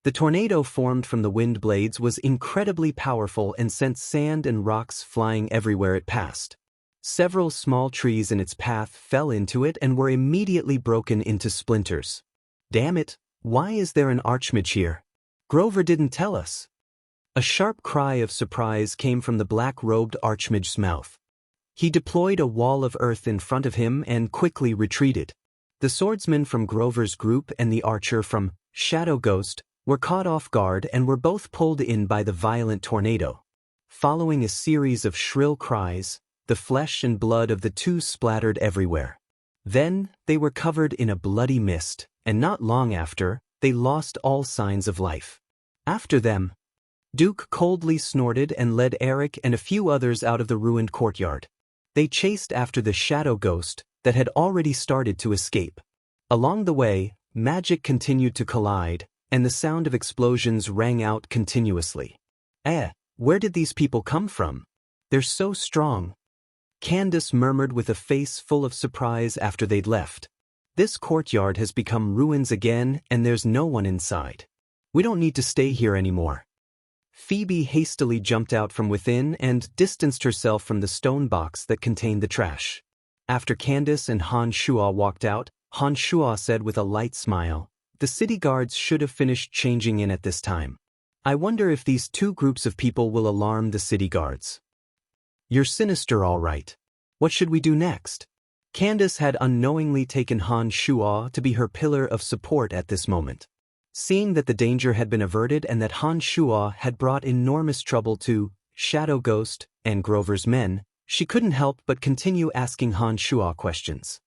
Speaker 1: The tornado formed from the wind blades was incredibly powerful and sent sand and rocks flying everywhere it passed. Several small trees in its path fell into it and were immediately broken into splinters. Damn it, why is there an Archmage here? Grover didn't tell us. A sharp cry of surprise came from the black-robed Archmage's mouth. He deployed a wall of earth in front of him and quickly retreated. The swordsman from Grover's group and the archer from Shadow Ghost were caught off guard and were both pulled in by the violent tornado. Following a series of shrill cries, the flesh and blood of the two splattered everywhere. Then, they were covered in a bloody mist, and not long after, they lost all signs of life. After them, Duke coldly snorted and led Eric and a few others out of the ruined courtyard. They chased after the Shadow Ghost that had already started to escape. Along the way, magic continued to collide, and the sound of explosions rang out continuously. Where did these people come from? They're so strong. Candace murmured with a face full of surprise after they'd left. This courtyard has become ruins again and there's no one inside. We don't need to stay here anymore. Phoebe hastily jumped out from within and distanced herself from the stone box that contained the trash. After Candace and Han Shuo walked out, Han Shuo said with a light smile, "The city guards should have finished changing in at this time. I wonder if these two groups of people will alarm the city guards." "You're sinister, all right. What should we do next?" Candace had unknowingly taken Han Shuo to be her pillar of support at this moment. Seeing that the danger had been averted and that Han Shuo had brought enormous trouble to Shadow Ghost and Grover's men, she couldn't help but continue asking Han Shuo questions.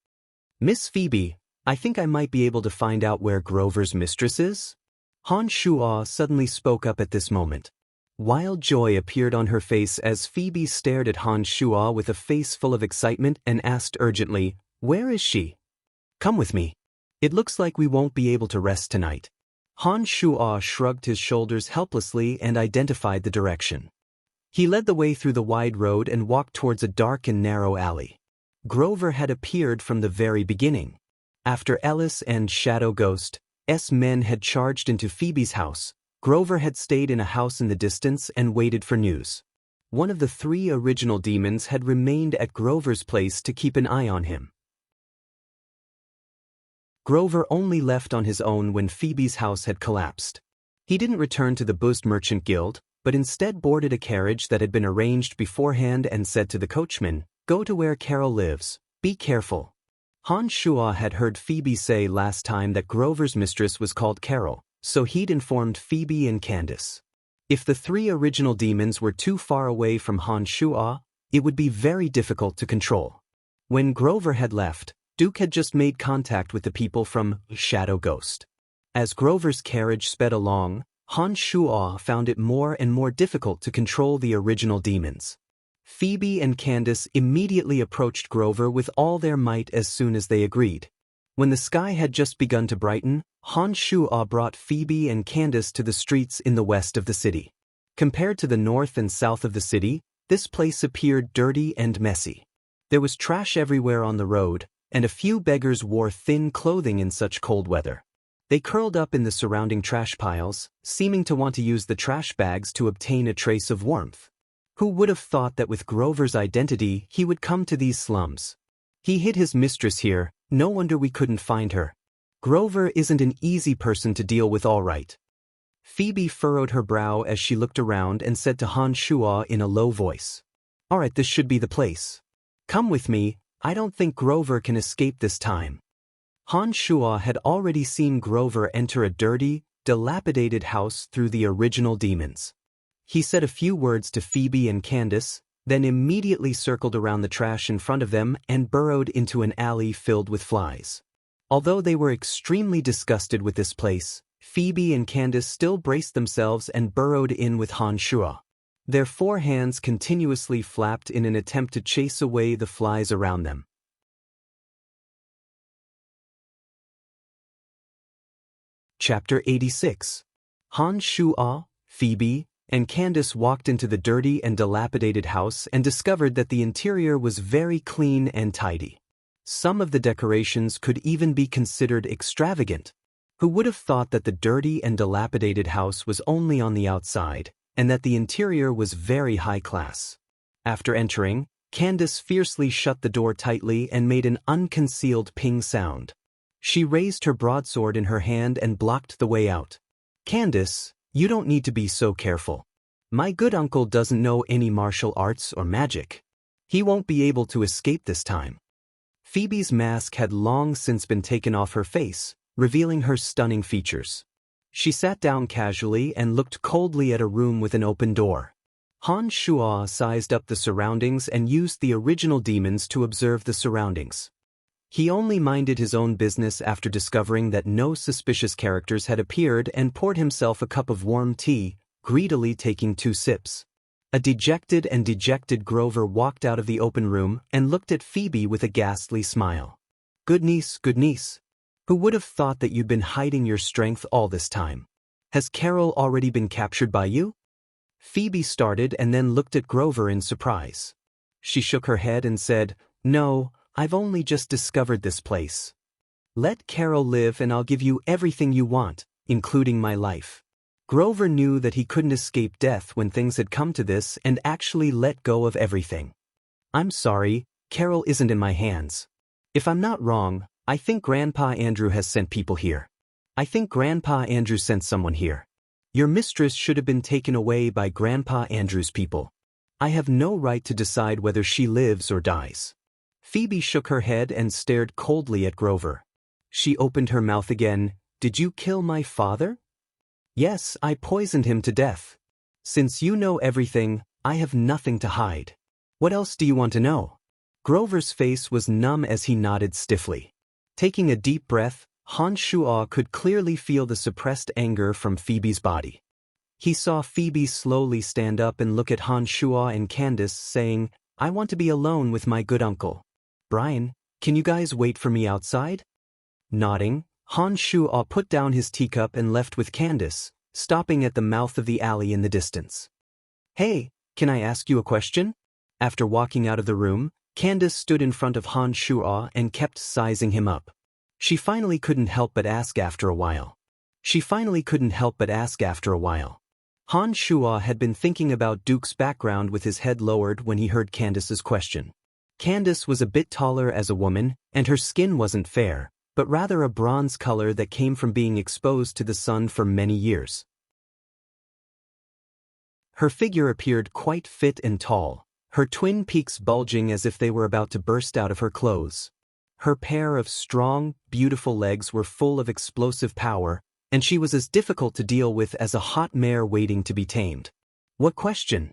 Speaker 1: "Miss Phoebe, I think I might be able to find out where Grover's mistress is?" Han Shuo suddenly spoke up at this moment. Wild joy appeared on her face as Phoebe stared at Han Shuo with a face full of excitement and asked urgently, "Where is she? Come with me. It looks like we won't be able to rest tonight." Han Shuo shrugged his shoulders helplessly and identified the direction. He led the way through the wide road and walked towards a dark and narrow alley. Grover had appeared from the very beginning. After Ellis and Shadow Ghost's men had charged into Phoebe's house, Grover had stayed in a house in the distance and waited for news. One of the three original demons had remained at Grover's place to keep an eye on him. Grover only left on his own when Phoebe's house had collapsed. He didn't return to the Boost Merchant Guild, but instead boarded a carriage that had been arranged beforehand and said to the coachman, "Go to where Carol lives. Be careful." Han Shuo had heard Phoebe say last time that Grover's mistress was called Carol, so he'd informed Phoebe and Candace. If the three original demons were too far away from Han Shuo, it would be very difficult to control. When Grover had left, Duke had just made contact with the people from Shadow Ghost. As Grover's carriage sped along, Han Shuo found it more and more difficult to control the original demons. Phoebe and Candace immediately approached Grover with all their might as soon as they agreed. When the sky had just begun to brighten, Han Shuo brought Phoebe and Candace to the streets in the west of the city. Compared to the north and south of the city, this place appeared dirty and messy. There was trash everywhere on the road, and a few beggars wore thin clothing in such cold weather. They curled up in the surrounding trash piles, seeming to want to use the trash bags to obtain a trace of warmth. Who would have thought that with Grover's identity he would come to these slums? He hid his mistress here, no wonder we couldn't find her. Grover isn't an easy person to deal with, all right. Phoebe furrowed her brow as she looked around and said to Han Shuo in a low voice, "All right, this should be the place. Come with me, I don't think Grover can escape this time." Han Shuo had already seen Grover enter a dirty, dilapidated house through the original demons. He said a few words to Phoebe and Candace, then immediately circled around the trash in front of them and burrowed into an alley filled with flies. Although they were extremely disgusted with this place, Phoebe and Candace still braced themselves and burrowed in with Han Shuo. Their four hands continuously flapped in an attempt to chase away the flies around them. Chapter 86. Han Shuo, Phoebe, and Candace walked into the dirty and dilapidated house and discovered that the interior was very clean and tidy. Some of the decorations could even be considered extravagant. Who would have thought that the dirty and dilapidated house was only on the outside, and that the interior was very high class? After entering, Candace fiercely shut the door tightly and made an unconcealed ping sound. She raised her broadsword in her hand and blocked the way out. "Candace, you don't need to be so careful. My good uncle doesn't know any martial arts or magic. He won't be able to escape this time." Phoebe's mask had long since been taken off her face, revealing her stunning features. She sat down casually and looked coldly at a room with an open door. Han Shuo sized up the surroundings and used the original demons to observe the surroundings. He only minded his own business after discovering that no suspicious characters had appeared and poured himself a cup of warm tea, greedily taking 2 sips. A dejected Grover walked out of the open room and looked at Phoebe with a ghastly smile. Good niece. Who would have thought that you'd been hiding your strength all this time? Has Carol already been captured by you?" Phoebe started and then looked at Grover in surprise. She shook her head and said, "No, I've only just discovered this place. Let Carol live and I'll give you everything you want, including my life." Grover knew that he couldn't escape death when things had come to this and actually let go of everything. "I'm sorry, Carol isn't in my hands. If I'm not wrong, I think Grandpa Andrew has sent people here. I think Grandpa Andrew sent someone here. Your mistress should have been taken away by Grandpa Andrew's people. I have no right to decide whether she lives or dies. Phoebe shook her head and stared coldly at Grover. She opened her mouth again. Did you kill my father? Yes, I poisoned him to death. Since you know everything, I have nothing to hide. What else do you want to know? Grover's face was numb as he nodded stiffly. Taking a deep breath, Han Shuo could clearly feel the suppressed anger from Phoebe's body. He saw Phoebe slowly stand up and look at Han Shuo and Candace, saying, I want to be alone with my good uncle. Brian, can you guys wait for me outside? Nodding, Han Shuo put down his teacup and left with Candace, stopping at the mouth of the alley in the distance. Hey, can I ask you a question? After walking out of the room, Candace stood in front of Han Shuo and kept sizing him up. She finally couldn't help but ask after a while. Han Shuo had been thinking about Duke's background with his head lowered when he heard Candace's question. Candace was a bit taller as a woman, and her skin wasn't fair, but rather a bronze color that came from being exposed to the sun for many years. Her figure appeared quite fit and tall, her twin peaks bulging as if they were about to burst out of her clothes. Her pair of strong, beautiful legs were full of explosive power, and she was as difficult to deal with as a hot mare waiting to be tamed. What question?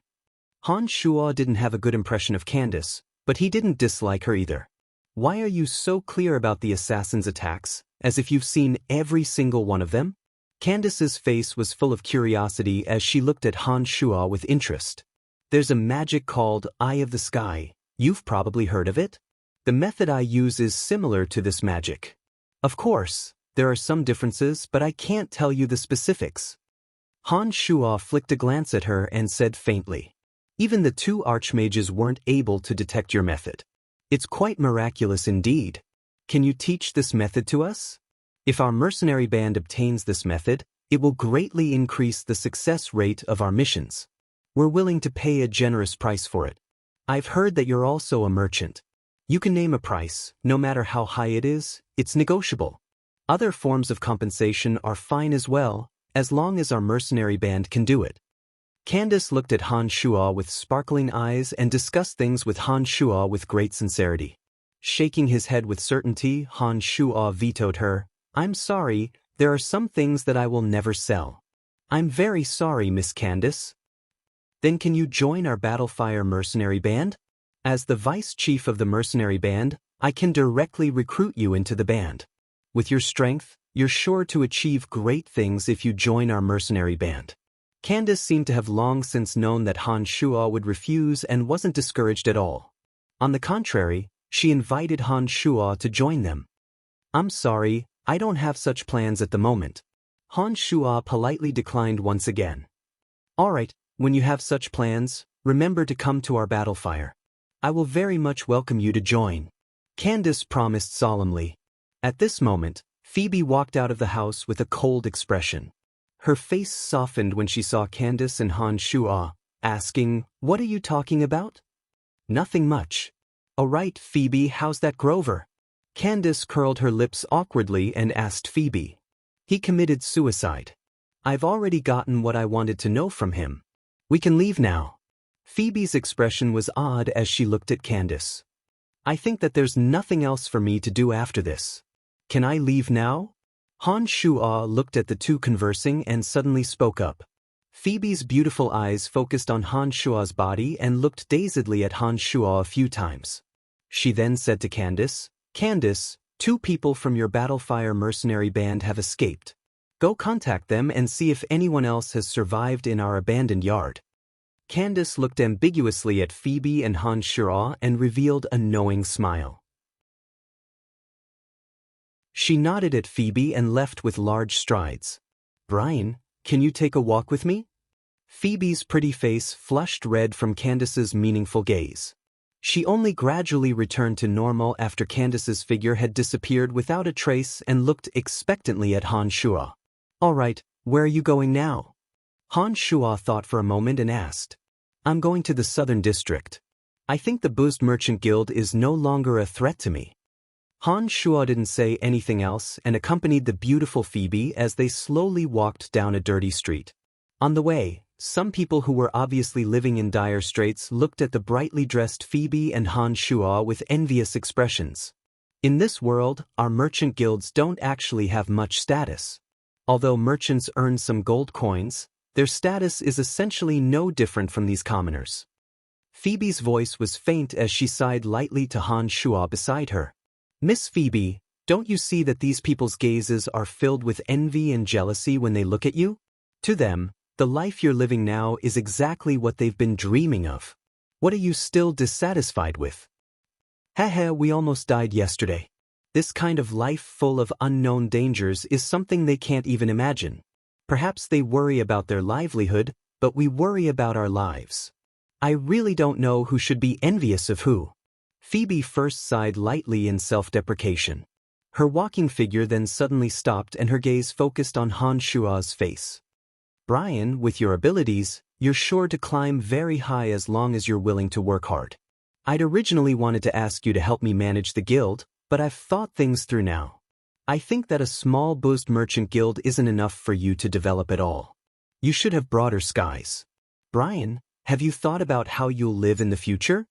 Speaker 1: Han Shuo didn't have a good impression of Candace, but he didn't dislike her either. Why are you so clear about the assassin's attacks, as if you've seen every single one of them? Candace's face was full of curiosity as she looked at Han Shuo with interest. There's a magic called Eye of the Sky. You've probably heard of it? The method I use is similar to this magic. Of course, there are some differences, but I can't tell you the specifics. Han Shuo flicked a glance at her and said faintly, even the two archmages weren't able to detect your method. It's quite miraculous indeed. Can you teach this method to us? If our mercenary band obtains this method, it will greatly increase the success rate of our missions. We're willing to pay a generous price for it. I've heard that you're also a merchant. You can name a price, no matter how high it is, it's negotiable. Other forms of compensation are fine as well, as long as our mercenary band can do it. Candace looked at Han Shuo with sparkling eyes and discussed things with Han Shuo with great sincerity. Shaking his head with certainty, Han Shuo vetoed her. I'm sorry, there are some things that I will never sell. I'm very sorry, Miss Candace. Then can you join our Battlefire mercenary band? As the vice chief of the mercenary band, I can directly recruit you into the band. With your strength, you're sure to achieve great things if you join our mercenary band. Candace seemed to have long since known that Han Shuo would refuse and wasn't discouraged at all. On the contrary, she invited Han Shuo to join them. I'm sorry, I don't have such plans at the moment. Han Shuo politely declined once again. All right, when you have such plans, remember to come to our Battlefire. I will very much welcome you to join. Candace promised solemnly. At this moment, Phoebe walked out of the house with a cold expression. Her face softened when she saw Candace and Han Shuo, asking, What are you talking about? Nothing much. Oh right, Phoebe, how's that Grover? Candace curled her lips awkwardly and asked Phoebe. He committed suicide. I've already gotten what I wanted to know from him. We can leave now. Phoebe's expression was odd as she looked at Candace. I think that there's nothing else for me to do after this. Can I leave now? Han Shuo looked at the two conversing and suddenly spoke up. Phoebe's beautiful eyes focused on Han Shuo's body and looked dazedly at Han Shuo a few times. She then said to Candace, Candace, 2 people from your Battlefire mercenary band have escaped. Go contact them and see if anyone else has survived in our abandoned yard. Candace looked ambiguously at Phoebe and Han Shuo and revealed a knowing smile. She nodded at Phoebe and left with large strides. Brian, can you take a walk with me? Phoebe's pretty face flushed red from Candace's meaningful gaze. She only gradually returned to normal after Candace's figure had disappeared without a trace and looked expectantly at Han Shuo. All right, where are you going now? Han Shuo thought for a moment and asked. I'm going to the southern district. I think the Boost Merchant Guild is no longer a threat to me. Han Shuo didn't say anything else and accompanied the beautiful Phoebe as they slowly walked down a dirty street. On the way, some people who were obviously living in dire straits looked at the brightly dressed Phoebe and Han Shuo with envious expressions. In this world, our merchant guilds don't actually have much status. Although merchants earn some gold coins, their status is essentially no different from these commoners. Phoebe's voice was faint as she sighed lightly to Han Shuo beside her. Miss Phoebe, don't you see that these people's gazes are filled with envy and jealousy when they look at you? To them, the life you're living now is exactly what they've been dreaming of. What are you still dissatisfied with? Haha, we almost died yesterday. This kind of life full of unknown dangers is something they can't even imagine. Perhaps they worry about their livelihood, but we worry about our lives. I really don't know who should be envious of who. Phoebe first sighed lightly in self-deprecation. Her walking figure then suddenly stopped and her gaze focused on Han Shuo's face. Brian, with your abilities, you're sure to climb very high as long as you're willing to work hard. I'd originally wanted to ask you to help me manage the guild, but I've thought things through now. I think that a small Boost Merchant Guild isn't enough for you to develop at all. You should have broader skies. Brian, have you thought about how you'll live in the future?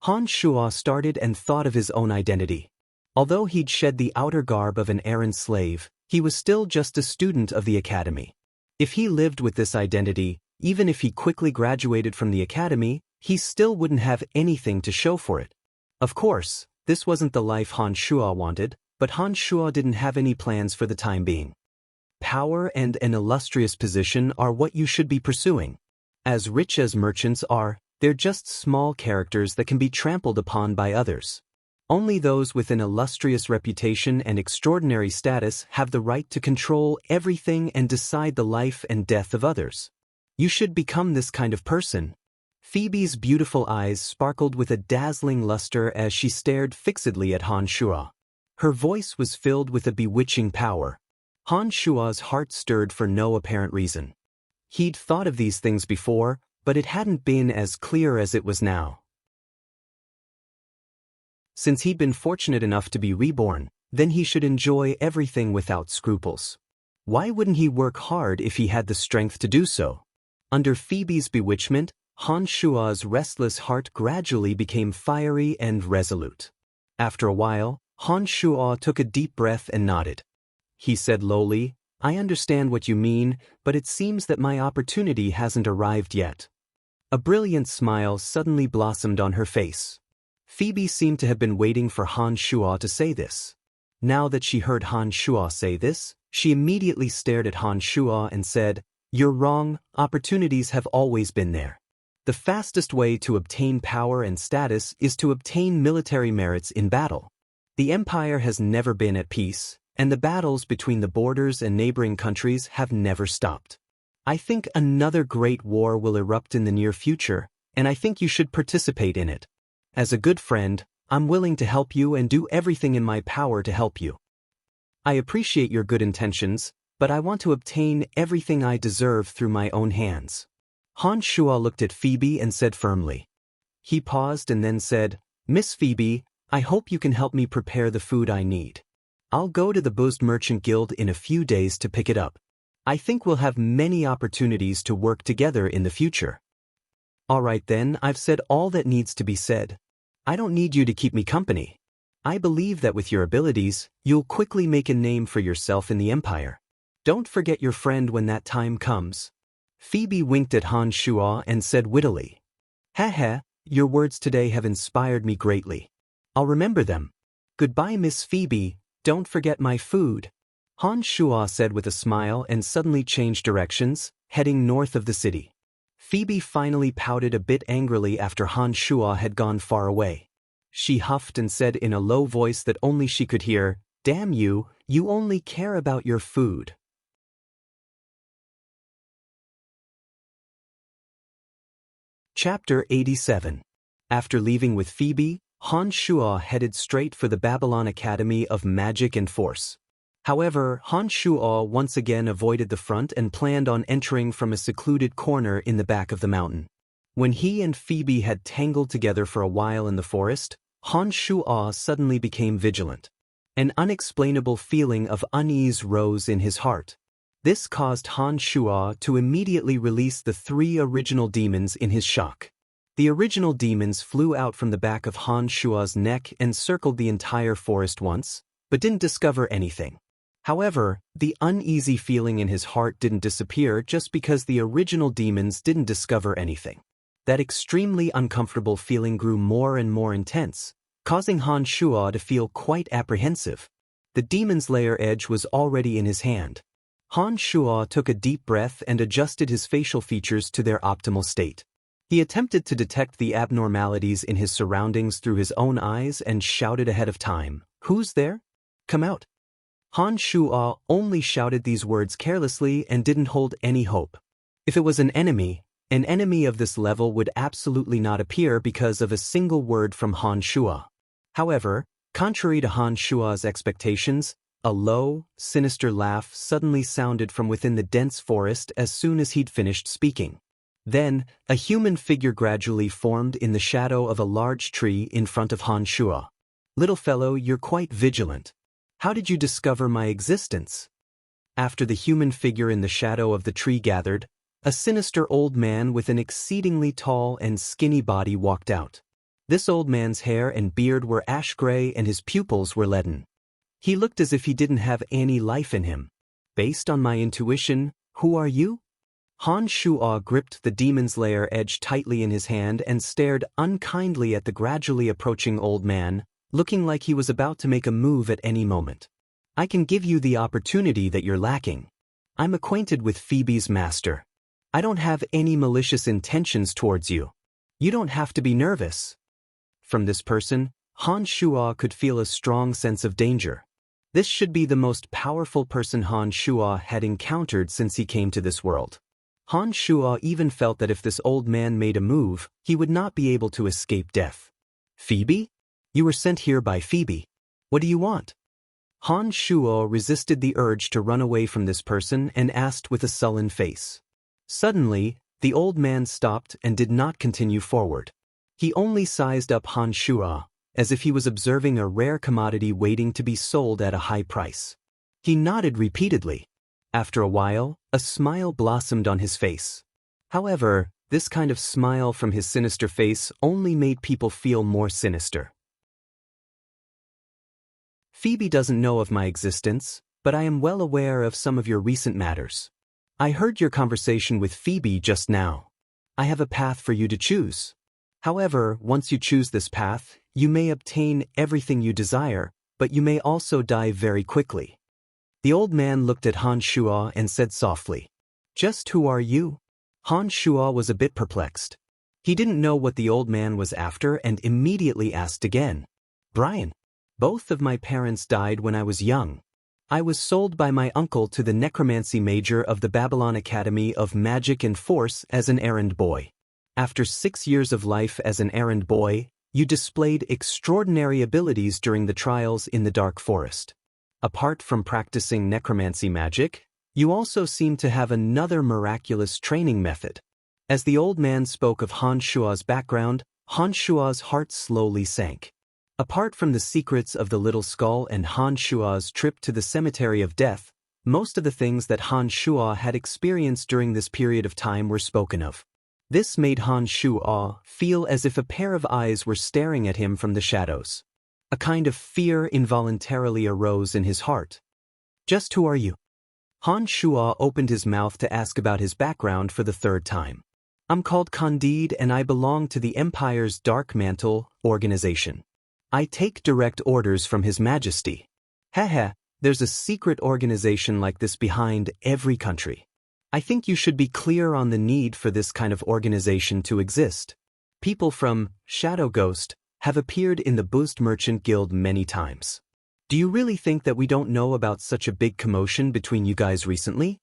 Speaker 1: Han Shuo started and thought of his own identity. Although he'd shed the outer garb of an errand slave, he was still just a student of the academy. If he lived with this identity, even if he quickly graduated from the academy, he still wouldn't have anything to show for it. Of course, this wasn't the life Han Shuo wanted, but Han Shuo didn't have any plans for the time being. Power and an illustrious position are what you should be pursuing. As rich as merchants are, they're just small characters that can be trampled upon by others. Only those with an illustrious reputation and extraordinary status have the right to control everything and decide the life and death of others. You should become this kind of person. Phoebe's beautiful eyes sparkled with a dazzling luster as she stared fixedly at Han Shuo. Her voice was filled with a bewitching power. Han Shuo's heart stirred for no apparent reason. He'd thought of these things before, but it hadn't been as clear as it was now. Since he'd been fortunate enough to be reborn, then he should enjoy everything without scruples. Why wouldn't he work hard if he had the strength to do so? Under Phoebe's bewitchment, Han Shuo's restless heart gradually became fiery and resolute. After a while, Han Shuo took a deep breath and nodded. He said lowly, I understand what you mean, but it seems that my opportunity hasn't arrived yet. A brilliant smile suddenly blossomed on her face. Phoebe seemed to have been waiting for Han Shuo to say this. Now that she heard Han Shuo say this, she immediately stared at Han Shuo and said, You're wrong, opportunities have always been there. The fastest way to obtain power and status is to obtain military merits in battle. The empire has never been at peace, and the battles between the borders and neighboring countries have never stopped. I think another great war will erupt in the near future, and I think you should participate in it. As a good friend, I'm willing to help you and do everything in my power to help you. I appreciate your good intentions, but I want to obtain everything I deserve through my own hands. Han Shuo looked at Phoebe and said firmly. He paused and then said, Miss Phoebe, I hope you can help me prepare the food I need. I'll go to the Boost Merchant Guild in a few days to pick it up. I think we'll have many opportunities to work together in the future. All right then, I've said all that needs to be said. I don't need you to keep me company. I believe that with your abilities, you'll quickly make a name for yourself in the Empire. Don't forget your friend when that time comes. Phoebe winked at Han Shuo and said wittily, Haha, your words today have inspired me greatly. I'll remember them. Goodbye, Miss Phoebe, don't forget my food. Han Shuo said with a smile and suddenly changed directions, heading north of the city. Phoebe finally pouted a bit angrily after Han Shuo had gone far away. She huffed and said in a low voice that only she could hear, Damn you, you only care about your food. Chapter 87. After leaving with Phoebe, Han Shuo headed straight for the Babylon Academy of Magic and Force. However, Han Shuo once again avoided the front and planned on entering from a secluded corner in the back of the mountain. When he and Phoebe had tangled together for a while in the forest, Han Shuo suddenly became vigilant. An unexplainable feeling of unease rose in his heart. This caused Han Shuo to immediately release the 3 original demons in his shock. The original demons flew out from the back of Han Shuo's neck and circled the entire forest once, but didn't discover anything. However, the uneasy feeling in his heart didn't disappear just because the original demons didn't discover anything. That extremely uncomfortable feeling grew more and more intense, causing Han Shuo to feel quite apprehensive. The demon's lair edge was already in his hand. Han Shuo took a deep breath and adjusted his facial features to their optimal state. He attempted to detect the abnormalities in his surroundings through his own eyes and shouted ahead of time, "Who's there? Come out." Han Shuo only shouted these words carelessly and didn't hold any hope. If it was an enemy of this level would absolutely not appear because of a single word from Han Shuo. However, contrary to Han Shuo's expectations, a low, sinister laugh suddenly sounded from within the dense forest as soon as he'd finished speaking. Then, a human figure gradually formed in the shadow of a large tree in front of Han Shuo. "Little fellow, you're quite vigilant. How did you discover my existence?" After the human figure in the shadow of the tree gathered, a sinister old man with an exceedingly tall and skinny body walked out. This old man's hair and beard were ash-gray and his pupils were leaden. He looked as if he didn't have any life in him. "Based on my intuition, who are you?" Han Shuo gripped the demon's lair edge tightly in his hand and stared unkindly at the gradually approaching old man, looking like he was about to make a move at any moment. "I can give you the opportunity that you're lacking. I'm acquainted with Phoebe's master. I don't have any malicious intentions towards you. You don't have to be nervous." From this person, Han Shuo could feel a strong sense of danger. This should be the most powerful person Han Shuo had encountered since he came to this world. Han Shuo even felt that if this old man made a move, he would not be able to escape death. "Phoebe? You were sent here by Phoebe. What do you want?" Han Shuo resisted the urge to run away from this person and asked with a sullen face. Suddenly, the old man stopped and did not continue forward. He only sized up Han Shuo, as if he was observing a rare commodity waiting to be sold at a high price. He nodded repeatedly. After a while, a smile blossomed on his face. However, this kind of smile from his sinister face only made people feel more sinister. "Phoebe doesn't know of my existence, but I am well aware of some of your recent matters. I heard your conversation with Phoebe just now. I have a path for you to choose. However, once you choose this path, you may obtain everything you desire, but you may also die very quickly." The old man looked at Han Shuo and said softly, "Just who are you?" Han Shuo was a bit perplexed. He didn't know what the old man was after and immediately asked again. "Brian, both of my parents died when I was young. I was sold by my uncle to the necromancy major of the Babylon Academy of Magic and Force as an errand boy. After 6 years of life as an errand boy, you displayed extraordinary abilities during the trials in the Dark Forest. Apart from practicing necromancy magic, you also seem to have another miraculous training method." As the old man spoke of Han Shuo's background, Han Shuo's heart slowly sank. Apart from the secrets of the Little Skull and Han Shuo's trip to the Cemetery of Death, most of the things that Han Shuo had experienced during this period of time were spoken of. This made Han Shuo feel as if a pair of eyes were staring at him from the shadows. A kind of fear involuntarily arose in his heart. "Just who are you?" Han Shuo opened his mouth to ask about his background for the 3rd time. "I'm called Candide and I belong to the Empire's Dark Mantle organization. I take direct orders from His Majesty. Haha, there's a secret organization like this behind every country. I think you should be clear on the need for this kind of organization to exist. People from Shadow Ghost have appeared in the Boost Merchant Guild many times. Do you really think that we don't know about such a big commotion between you guys recently?"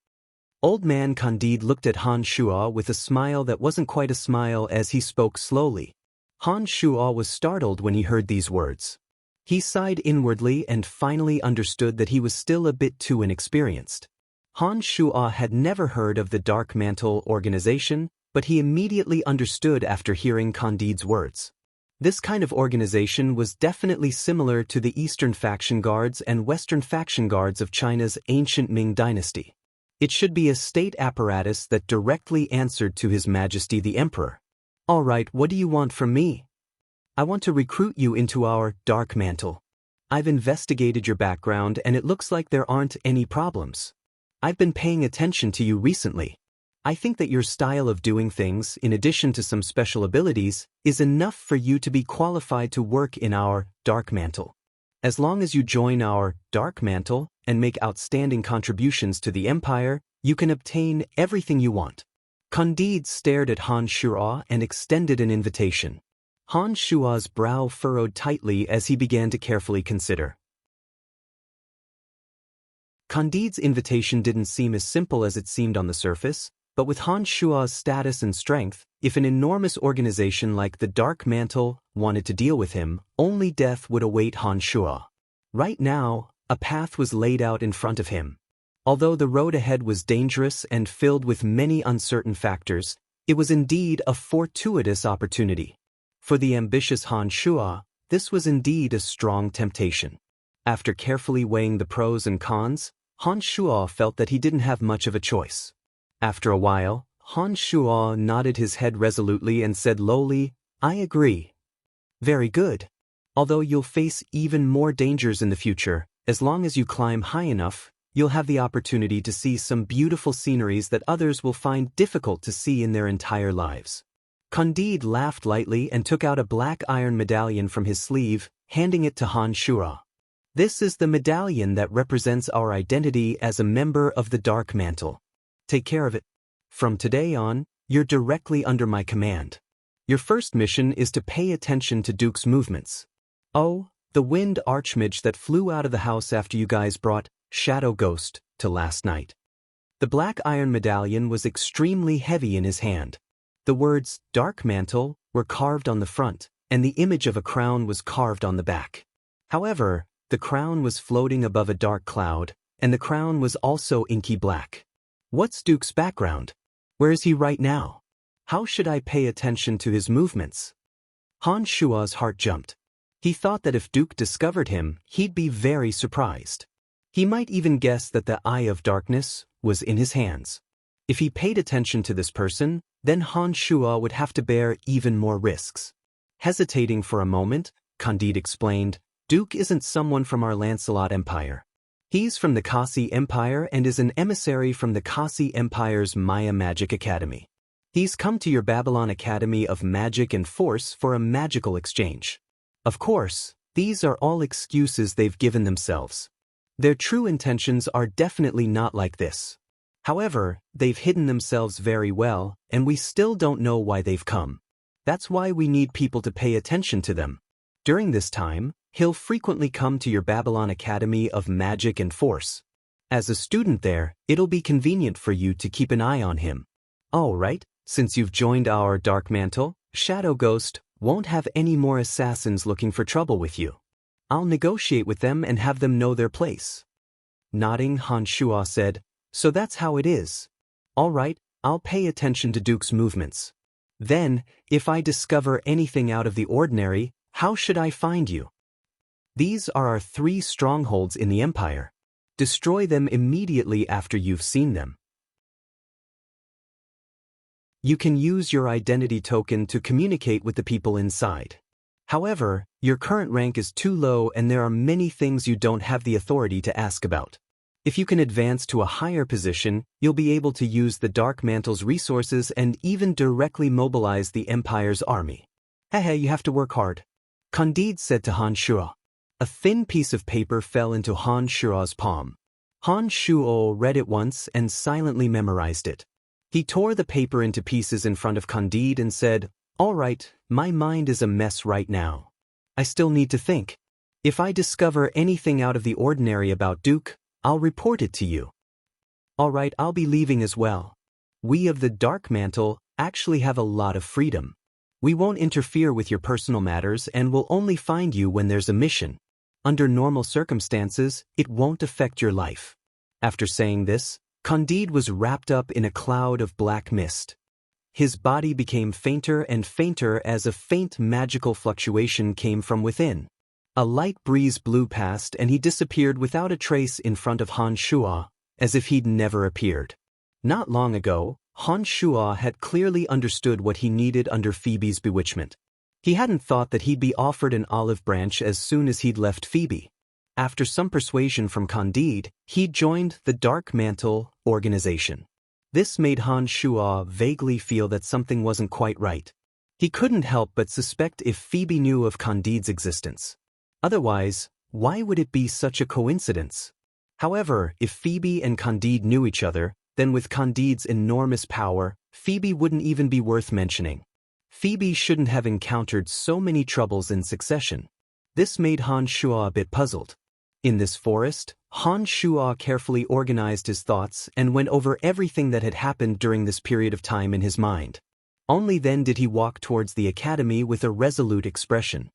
Speaker 1: Old man Candide looked at Han Shuo with a smile that wasn't quite a smile as he spoke slowly. Han Shuo was startled when he heard these words. He sighed inwardly and finally understood that he was still a bit too inexperienced. Han Shuo had never heard of the Dark Mantle organization, but he immediately understood after hearing Candide's words. This kind of organization was definitely similar to the Eastern Faction Guards and Western Faction Guards of China's ancient Ming dynasty. It should be a state apparatus that directly answered to His Majesty the Emperor. All right, what do you want from me? I want to recruit you into our Dark Mantle. I've investigated your background and it looks like there aren't any problems. I've been paying attention to you recently. I think that your style of doing things, in addition to some special abilities, is enough for you to be qualified to work in our Dark Mantle. As long as you join our Dark Mantle and make outstanding contributions to the Empire, you can obtain everything you want. Candide stared at Han Shuo and extended an invitation. Han Shuo's brow furrowed tightly as he began to carefully consider. Candide's invitation didn't seem as simple as it seemed on the surface, but with Han Shuo's status and strength, if an enormous organization like the Dark Mantle wanted to deal with him, only death would await Han Shuo. Right now, a path was laid out in front of him. Although the road ahead was dangerous and filled with many uncertain factors, it was indeed a fortuitous opportunity. For the ambitious Han Shuo, this was indeed a strong temptation. After carefully weighing the pros and cons, Han Shuo felt that he didn't have much of a choice. After a while, Han Shuo nodded his head resolutely and said lowly, I agree. Very good. Although you'll face even more dangers in the future, as long as you climb high enough, you'll have the opportunity to see some beautiful sceneries that others will find difficult to see in their entire lives. Candide laughed lightly and took out a black iron medallion from his sleeve, handing it to Han Shuo. This is the medallion that represents our identity as a member of the Dark Mantle. Take care of it. From today on, you're directly under my command. Your first mission is to pay attention to Duke's movements. Oh, the wind archmage that flew out of the house after you guys brought Shadow Ghost to last night. The black iron medallion was extremely heavy in his hand. The words Dark Mantle were carved on the front, and the image of a crown was carved on the back. However, the crown was floating above a dark cloud, and the crown was also inky black. What's Duke's background? Where is he right now? How should I pay attention to his movements? Han Shuo's heart jumped. He thought that if Duke discovered him, he'd be very surprised. He might even guess that the Eye of Darkness was in his hands. If he paid attention to this person, then Han Shuo would have to bear even more risks. Hesitating for a moment, Candide explained, Duke isn't someone from our Lancelot Empire. He's from the Kasi Empire and is an emissary from the Kasi Empire's Maya Magic Academy. He's come to your Babylon Academy of Magic and Force for a magical exchange. Of course, these are all excuses they've given themselves. Their true intentions are definitely not like this. However, they've hidden themselves very well, and we still don't know why they've come. That's why we need people to pay attention to them. During this time, he'll frequently come to your Babylon Academy of Magic and Force. As a student there, it'll be convenient for you to keep an eye on him. All right, since you've joined our Dark Mantle, Shadow Ghost won't have any more assassins looking for trouble with you. I'll negotiate with them and have them know their place. Nodding, Han Shuo said, So that's how it is. All right, I'll pay attention to Duke's movements. Then, if I discover anything out of the ordinary, how should I find you? These are our 3 strongholds in the Empire. Destroy them immediately after you've seen them. You can use your identity token to communicate with the people inside. However, your current rank is too low and there are many things you don't have the authority to ask about. If you can advance to a higher position, you'll be able to use the Dark Mantle's resources and even directly mobilize the Empire's army. Hehe, you have to work hard. Candide said to Han Shuo. A thin piece of paper fell into Han Shuo's palm. Han Shuo read it once and silently memorized it. He tore the paper into pieces in front of Candide and said, All right, my mind is a mess right now. I still need to think. If I discover anything out of the ordinary about Duke, I'll report it to you. All right, I'll be leaving as well. We of the Dark Mantle actually have a lot of freedom. We won't interfere with your personal matters and will only find you when there's a mission. Under normal circumstances, it won't affect your life. After saying this, Candide was wrapped up in a cloud of black mist. His body became fainter and fainter as a faint magical fluctuation came from within. A light breeze blew past and he disappeared without a trace in front of Han Shuo, as if he'd never appeared. Not long ago, Han Shuo had clearly understood what he needed under Phoebe's bewitchment. He hadn't thought that he'd be offered an olive branch as soon as he'd left Phoebe. After some persuasion from Candide, he joined the Dark Mantle organization. This made Han Shuo vaguely feel that something wasn't quite right. He couldn't help but suspect if Phoebe knew of Candide's existence. Otherwise, why would it be such a coincidence? However, if Phoebe and Candide knew each other, then with Candide's enormous power, Phoebe wouldn't even be worth mentioning. Phoebe shouldn't have encountered so many troubles in succession. This made Han Shuo a bit puzzled. In this forest, Han Shuo carefully organized his thoughts and went over everything that had happened during this period of time in his mind. Only then did he walk towards the academy with a resolute expression.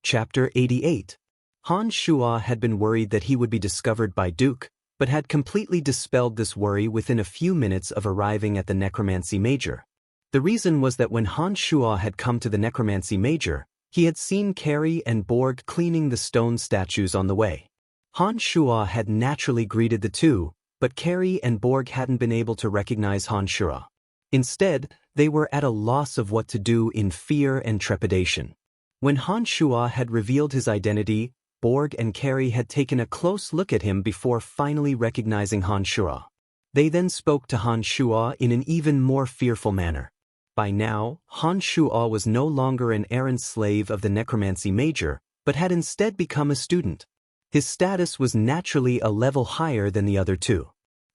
Speaker 1: Chapter 88. Han Shuo had been worried that he would be discovered by Duke, but had completely dispelled this worry within a few minutes of arriving at the Necromancy Major. The reason was that when Han Shuo had come to the Necromancy Major, he had seen Carrie and Borg cleaning the stone statues on the way. Han Shuo had naturally greeted the two, but Carrie and Borg hadn't been able to recognize Han Shuo. Instead, they were at a loss of what to do in fear and trepidation. When Han Shuo had revealed his identity, Borg and Carrie had taken a close look at him before finally recognizing Han Shuo. They then spoke to Han Shuo in an even more fearful manner. By now, Han Shuo was no longer an errant slave of the Necromancy Major, but had instead become a student. His status was naturally a level higher than the other two.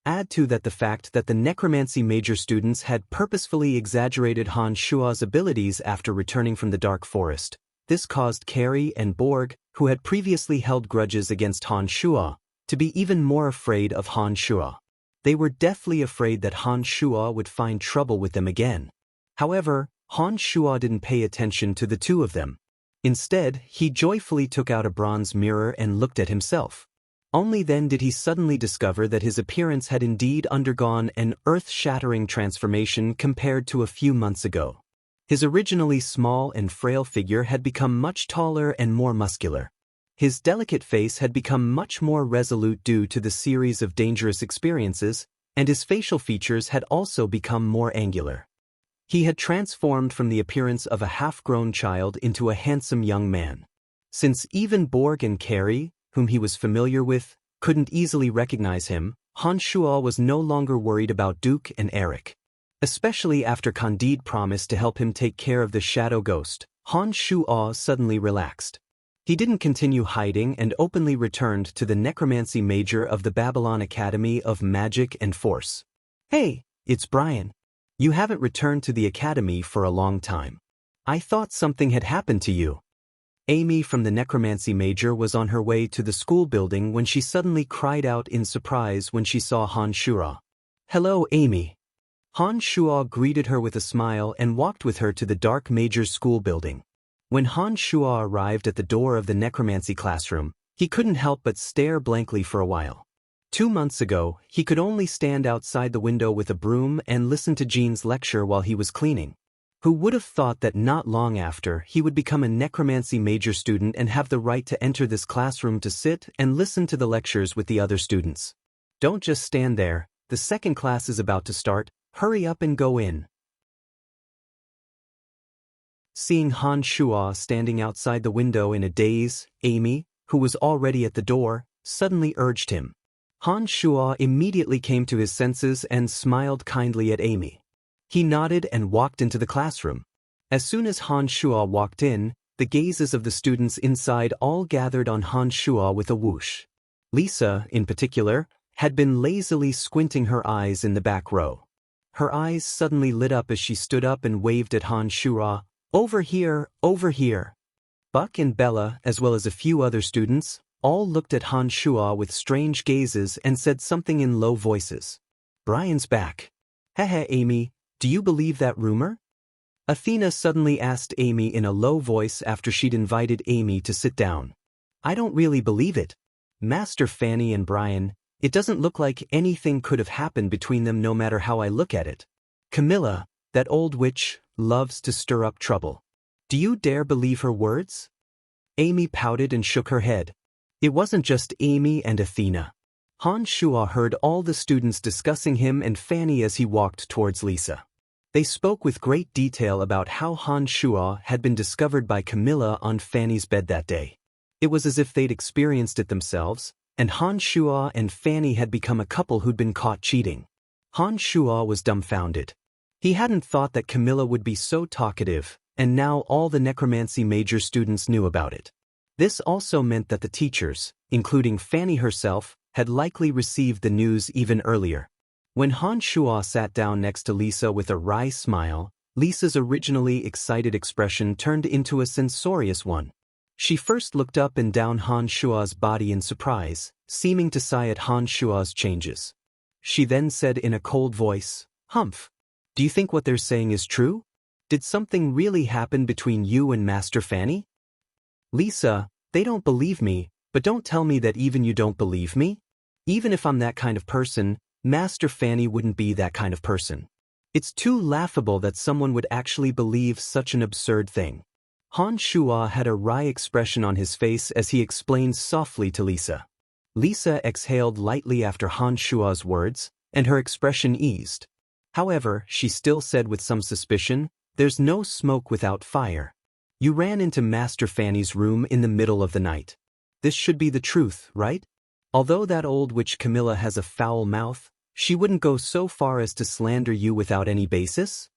Speaker 1: Add to that the fact that the Necromancy Major students had purposefully exaggerated Han Shuo's abilities after returning from the Dark Forest. This caused Carrie and Borg, who had previously held grudges against Han Shuo, to be even more afraid of Han Shuo. They were deathly afraid that Han Shuo would find trouble with them again. However, Han Shuo didn't pay attention to the two of them. Instead, he joyfully took out a bronze mirror and looked at himself. Only then did he suddenly discover that his appearance had indeed undergone an earth-shattering transformation compared to a few months ago. His originally small and frail figure had become much taller and more muscular. His delicate face had become much more resolute due to the series of dangerous experiences, and his facial features had also become more angular. He had transformed from the appearance of a half-grown child into a handsome young man. Since even Borg and Carrie, whom he was familiar with, couldn't easily recognize him, Han Shuo was no longer worried about Duke and Eric. Especially after Candide promised to help him take care of the shadow ghost, Han Shuo suddenly relaxed. He didn't continue hiding and openly returned to the Necromancy Major of the Babylon Academy of Magic and Force. "Hey, it's Brian. You haven't returned to the academy for a long time. I thought something had happened to you." Amy from the Necromancy Major was on her way to the school building when she suddenly cried out in surprise when she saw Han Shuo. "Hello, Amy." Han Shuo greeted her with a smile and walked with her to the Dark Major's school building. When Han Shuo arrived at the door of the necromancy classroom, he couldn't help but stare blankly for a while. 2 months ago, he could only stand outside the window with a broom and listen to Jean's lecture while he was cleaning. Who would have thought that not long after, he would become a Necromancy Major student and have the right to enter this classroom to sit and listen to the lectures with the other students? "Don't just stand there, the second class is about to start, hurry up and go in." Seeing Han Shuo standing outside the window in a daze, Amy, who was already at the door, suddenly urged him. Han Shuo immediately came to his senses and smiled kindly at Amy. He nodded and walked into the classroom. As soon as Han Shuo walked in, the gazes of the students inside all gathered on Han Shuo with a whoosh. Lisa, in particular, had been lazily squinting her eyes in the back row. Her eyes suddenly lit up as she stood up and waved at Han Shuo. "Over here, over here." Buck and Bella, as well as a few other students, all looked at Han Shuo with strange gazes and said something in low voices. "Brian's back. Hehe, Amy, do you believe that rumor?" Athena suddenly asked Amy in a low voice after she'd invited Amy to sit down. "I don't really believe it. Master Fanny and Brian, It doesn't look like anything could have happened between them no matter how I look at it. Camilla, that old witch, loves to stir up trouble. Do you dare believe her words? Amy pouted and shook her head. It wasn't just Amy and Athena. Han Shuo heard all the students discussing him and Fanny as he walked towards Lisa. They spoke with great detail about how Han Shuo had been discovered by Camilla on Fanny's bed that day. It was as if they'd experienced it themselves, and Han Shuo and Fanny had become a couple who'd been caught cheating. Han Shuo was dumbfounded. He hadn't thought that Camilla would be so talkative, and now all the necromancy major students knew about it. This also meant that the teachers, including Fanny herself, had likely received the news even earlier. When Han Shuo sat down next to Lisa with a wry smile, Lisa's originally excited expression turned into a censorious one. She first looked up and down Han Shuo's body in surprise, seeming to sigh at Han Shuo's changes. She then said in a cold voice, "Humph. Do you think what they're saying is true? Did something really happen between you and Master Fanny?" "Lisa, they don't believe me, but don't tell me that even you don't believe me. Even if I'm that kind of person, Master Fanny wouldn't be that kind of person. It's too laughable that someone would actually believe such an absurd thing." Han Shuo had a wry expression on his face as he explained softly to Lisa. Lisa exhaled lightly after Han Shuo's words, and her expression eased. However, she still said with some suspicion, "There's no smoke without fire. You ran into Master Fanny's room in the middle of the night. This should be the truth, right? Although that old witch Camilla has a foul mouth, she wouldn't go so far as to slander you without any basis?"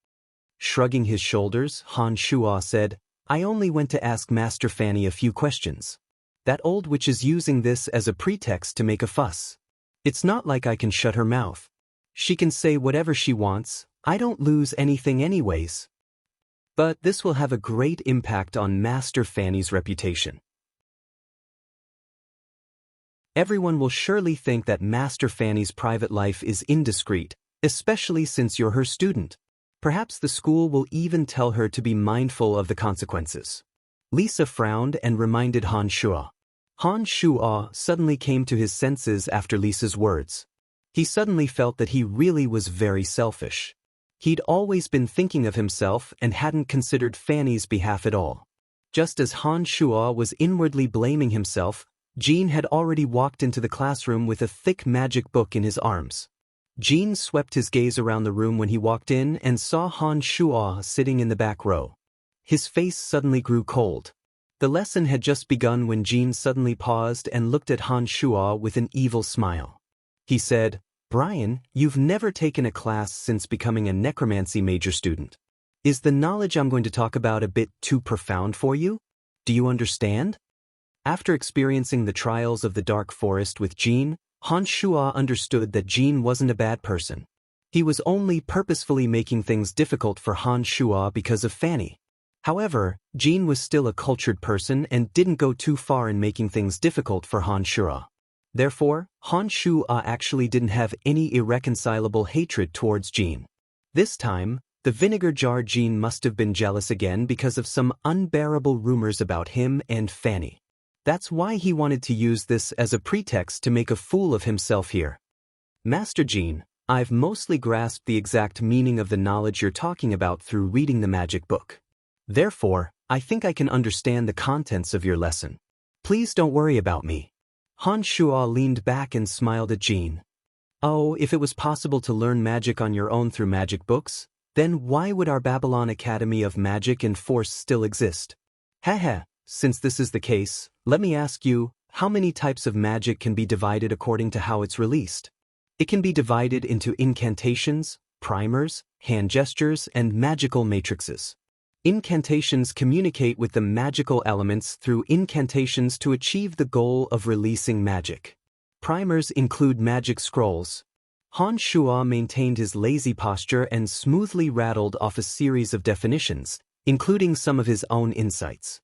Speaker 1: Shrugging his shoulders, Han Shuo said, "I only went to ask Master Fanny a few questions. That old witch is using this as a pretext to make a fuss. It's not like I can shut her mouth. She can say whatever she wants, I don't lose anything anyways. But this will have a great impact on Master Fanny's reputation. Everyone will surely think that Master Fanny's private life is indiscreet, especially since you're her student. Perhaps the school will even tell her to be mindful of the consequences." Lisa frowned and reminded Han Shuo. Han Shuo suddenly came to his senses after Lisa's words. He suddenly felt that he really was very selfish. He'd always been thinking of himself and hadn't considered Fanny's behalf at all. Just as Han Shuo was inwardly blaming himself, Jean had already walked into the classroom with a thick magic book in his arms. Jean swept his gaze around the room when he walked in and saw Han Shuo sitting in the back row. His face suddenly grew cold. The lesson had just begun when Jean suddenly paused and looked at Han Shuo with an evil smile. He said, "Brian, you've never taken a class since becoming a necromancy major student. Is the knowledge I'm going to talk about a bit too profound for you? Do you understand?" After experiencing the trials of the dark forest with Jean, Han Shuo understood that Jean wasn't a bad person. He was only purposefully making things difficult for Han Shuo because of Fanny. However, Jean was still a cultured person and didn't go too far in making things difficult for Han Shuo. Therefore, Han Shuo actually didn't have any irreconcilable hatred towards Jean. This time, the vinegar jar Jean must have been jealous again because of some unbearable rumors about him and Fanny. That's why he wanted to use this as a pretext to make a fool of himself here. "Master Jean, I've mostly grasped the exact meaning of the knowledge you're talking about through reading the magic book. Therefore, I think I can understand the contents of your lesson. Please don't worry about me." Han Shuo leaned back and smiled at Jean. "Oh, if it was possible to learn magic on your own through magic books, then why would our Babylon Academy of Magic and Force still exist? Heh. Since this is the case, let me ask you, how many types of magic can be divided according to how it's released? It can be divided into incantations, primers, hand gestures, and magical matrices. Incantations communicate with the magical elements through incantations to achieve the goal of releasing magic. Primers include magic scrolls. Han Shuo maintained his lazy posture and smoothly rattled off a series of definitions, including some of his own insights.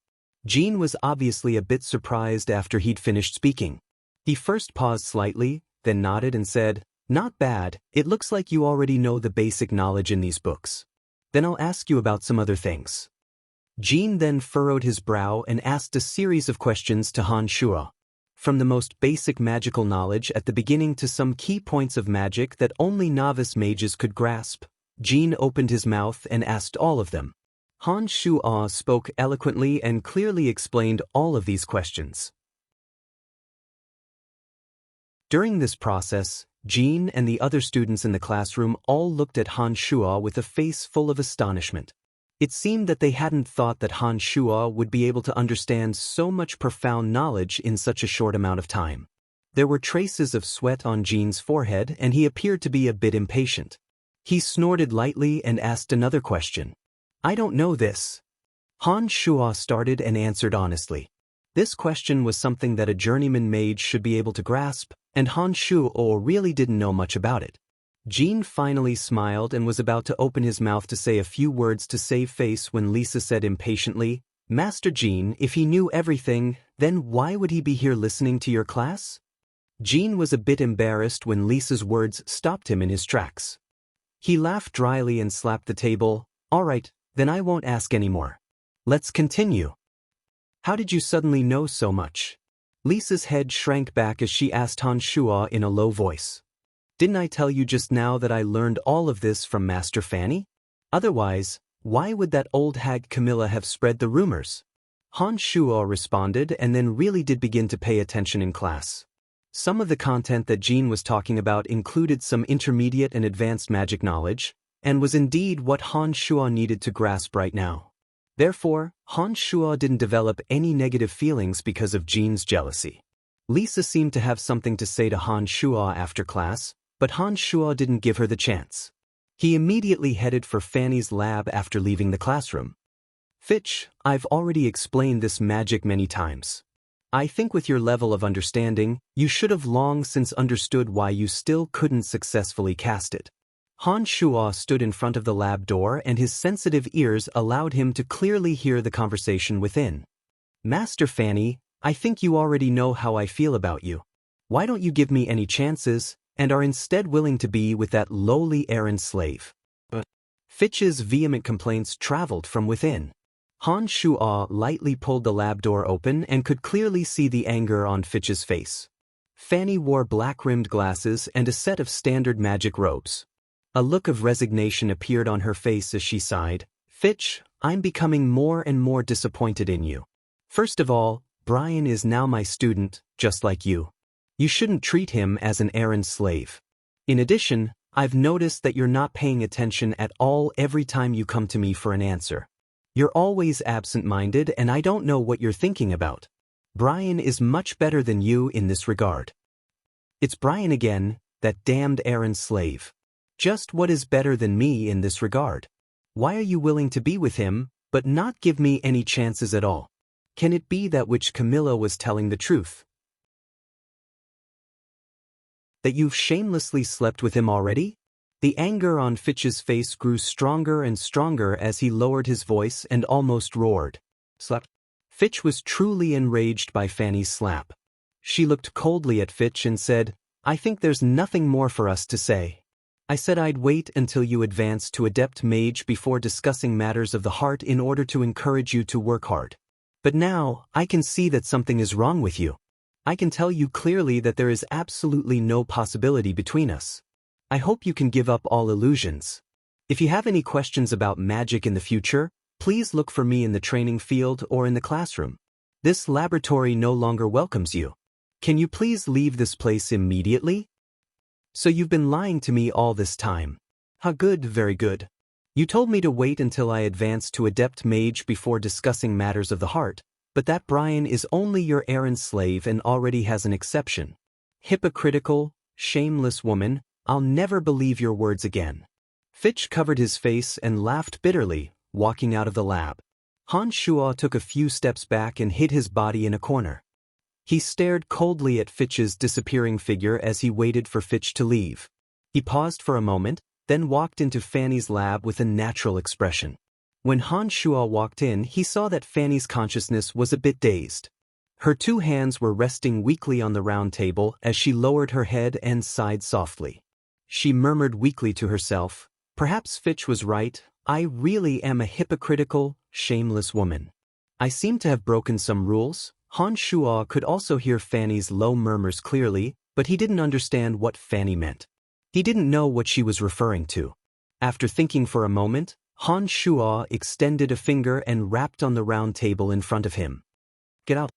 Speaker 1: Jean was obviously a bit surprised after he'd finished speaking. He first paused slightly, then nodded and said, "Not bad, it looks like you already know the basic knowledge in these books. Then I'll ask you about some other things." Jean then furrowed his brow and asked a series of questions to Han Shuo. from the most basic magical knowledge at the beginning to some key points of magic that only novice mages could grasp. Jin opened his mouth and asked all of them. Han Shuo spoke eloquently and clearly explained all of these questions. During this process, Jin and the other students in the classroom all looked at Han Shuo with a face full of astonishment. It seemed that they hadn't thought that Han Shuo would be able to understand so much profound knowledge in such a short amount of time. There were traces of sweat on Jin's forehead and he appeared to be a bit impatient. He snorted lightly and asked another question. I don't know this. Han Shuo started and answered honestly. This question was something that a journeyman mage should be able to grasp, and Han Shuo really didn't know much about it. Jin finally smiled and was about to open his mouth to say a few words to save face when Lisa said impatiently, Master Jin, if he knew everything, then why would he be here listening to your class? Jin was a bit embarrassed when Lisa's words stopped him in his tracks. He laughed dryly and slapped the table. All right, then I won't ask anymore. Let's continue. How did you suddenly know so much? Lisa's head shrank back as she asked Han Shuo in a low voice. Didn't I tell you just now that I learned all of this from Master Fanny? Otherwise, why would that old hag Camilla have spread the rumors? Han Shuo responded and then really did begin to pay attention in class. Some of the content that Jin was talking about included some intermediate and advanced magic knowledge, and was indeed what Han Shuo needed to grasp right now. Therefore, Han Shuo didn't develop any negative feelings because of Jin's jealousy. Lisa seemed to have something to say to Han Shuo after class, but Han Shuo didn't give her the chance. He immediately headed for Fanny's lab after leaving the classroom. Fitch, I've already explained this magic many times. I think with your level of understanding, you should have long since understood why you still couldn't successfully cast it. Han Shuo stood in front of the lab door and his sensitive ears allowed him to clearly hear the conversation within. Master Fanny, I think you already know how I feel about you. Why don't you give me any chances, and are instead willing to be with that lowly errand slave? Fitch's vehement complaints traveled from within. Han Shuo lightly pulled the lab door open and could clearly see the anger on Fitch's face. Fanny wore black-rimmed glasses and a set of standard magic robes. A look of resignation appeared on her face as she sighed. Fitch, I'm becoming more and more disappointed in you. First of all, Brian is now my student, just like you. You shouldn't treat him as an errand slave. In addition, I've noticed that you're not paying attention at all every time you come to me for an answer. You're always absent-minded and I don't know what you're thinking about. Brian is much better than you in this regard. It's Brian again, that damned errand slave. Just what is better than me in this regard? Why are you willing to be with him, but not give me any chances at all? Can it be that which Camilla was telling the truth? That you've shamelessly slept with him already? The anger on Fitch's face grew stronger and stronger as he lowered his voice and almost roared. Slept? Fitch was truly enraged by Fanny's slap. She looked coldly at Fitch and said, I think there's nothing more for us to say. I said I'd wait until you advance to Adept Mage before discussing matters of the heart in order to encourage you to work hard. But now, I can see that something is wrong with you. I can tell you clearly that there is absolutely no possibility between us. I hope you can give up all illusions. If you have any questions about magic in the future, please look for me in the training field or in the classroom. This laboratory no longer welcomes you. Can you please leave this place immediately? So you've been lying to me all this time. How good, very good. You told me to wait until I advance to Adept Mage before discussing matters of the heart, but that Brian is only your errand slave and already has an exception. Hypocritical, shameless woman, I'll never believe your words again. Fitch covered his face and laughed bitterly, walking out of the lab. Han Shuo took a few steps back and hid his body in a corner. He stared coldly at Fitch's disappearing figure as he waited for Fitch to leave. He paused for a moment, then walked into Fanny's lab with a natural expression. When Han Shuo walked in, he saw that Fanny's consciousness was a bit dazed. Her two hands were resting weakly on the round table as she lowered her head and sighed softly. She murmured weakly to herself, perhaps Fitch was right, I really am a hypocritical, shameless woman. I seem to have broken some rules, Han Shuo could also hear Fanny's low murmurs clearly, but he didn't understand what Fanny meant. He didn't know what she was referring to. After thinking for a moment, Han Shuo extended a finger and rapped on the round table in front of him. Get out.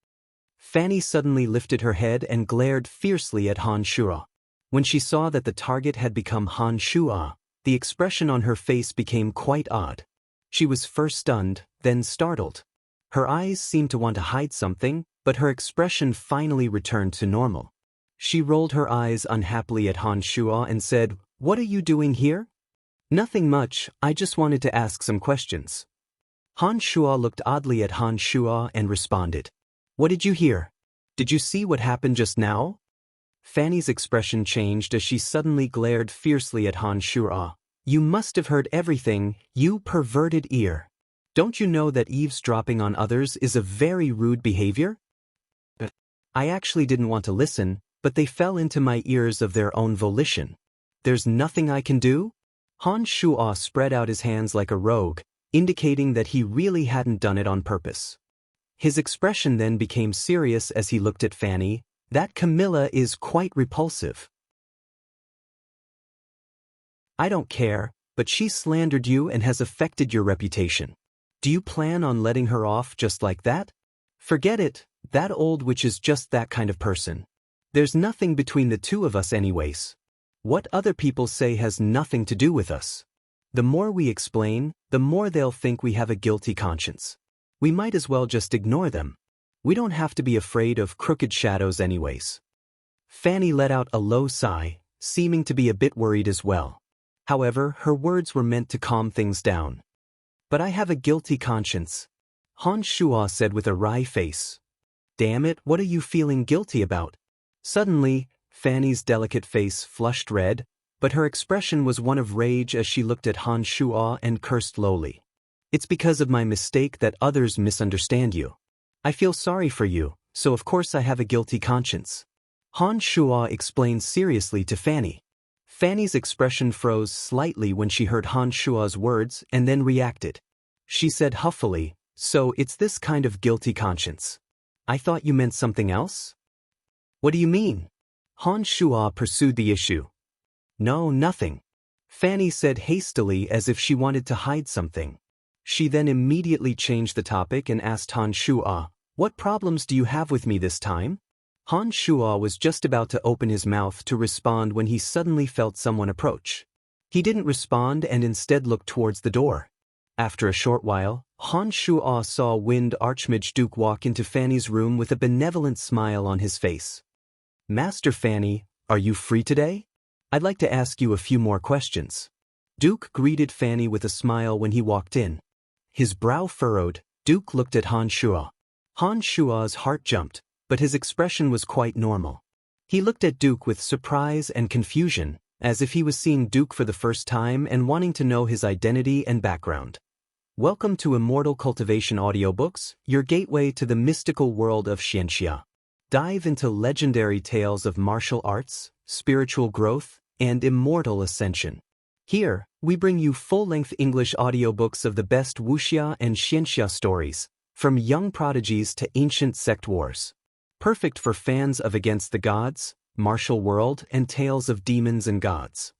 Speaker 1: Fanny suddenly lifted her head and glared fiercely at Han Shuo. When she saw that the target had become Han Shuo, the expression on her face became quite odd. She was first stunned, then startled. Her eyes seemed to want to hide something, but her expression finally returned to normal. She rolled her eyes unhappily at Han Shuo and said, "What are you doing here?" "Nothing much, I just wanted to ask some questions." Han Shuo looked oddly at Han Shuo and responded, "What did you hear? Did you see what happened just now?" Fanny's expression changed as she suddenly glared fiercely at Han Shuo. "You must have heard everything, you perverted ear. Don't you know that eavesdropping on others is a very rude behavior?" "I actually didn't want to listen, but they fell into my ears of their own volition. There's nothing I can do?" Han Shuo spread out his hands like a rogue, indicating that he really hadn't done it on purpose. His expression then became serious as he looked at Fanny. "That Camilla is quite repulsive. I don't care, but she slandered you and has affected your reputation. Do you plan on letting her off just like that? Forget it, that old witch is just that kind of person. There's nothing between the two of us anyways. What other people say has nothing to do with us. The more we explain, the more they'll think we have a guilty conscience. We might as well just ignore them. We don't have to be afraid of crooked shadows anyways." Fanny let out a low sigh, seeming to be a bit worried as well. However, her words were meant to calm things down. "But I have a guilty conscience," Han Shuo said with a wry face. "Damn it, what are you feeling guilty about?" Suddenly, Fanny's delicate face flushed red, but her expression was one of rage as she looked at Han Shuo and cursed lowly. "It's because of my mistake that others misunderstand you. I feel sorry for you, so of course I have a guilty conscience," Han Shuo explained seriously to Fanny. Fanny's expression froze slightly when she heard Han Shuo's words and then reacted. She said huffily, "So it's this kind of guilty conscience. I thought you meant something else?" "What do you mean?" Han Shuo pursued the issue. "No, nothing," Fanny said hastily as if she wanted to hide something. She then immediately changed the topic and asked Han Shuo, "What problems do you have with me this time?" Han Shuo was just about to open his mouth to respond when he suddenly felt someone approach. He didn't respond and instead looked towards the door. After a short while, Han Shuo saw Wind Archmage Duke walk into Fanny's room with a benevolent smile on his face. "Master Fanny, are you free today? I'd like to ask you a few more questions." Duke greeted Fanny with a smile when he walked in. His brow furrowed, Duke looked at Han Shuo. Han Shuo's heart jumped, but his expression was quite normal. He looked at Duke with surprise and confusion, as if he was seeing Duke for the first time and wanting to know his identity and background. Welcome to Immortal Cultivation Audiobooks, your gateway to the mystical world of Xianxia. Dive into legendary tales of martial arts, spiritual growth, and immortal ascension. Here, we bring you full-length English audiobooks of the best Wuxia and Xianxia stories, from young prodigies to ancient sect wars. Perfect for fans of Against the Gods, Martial World, and tales of demons and gods.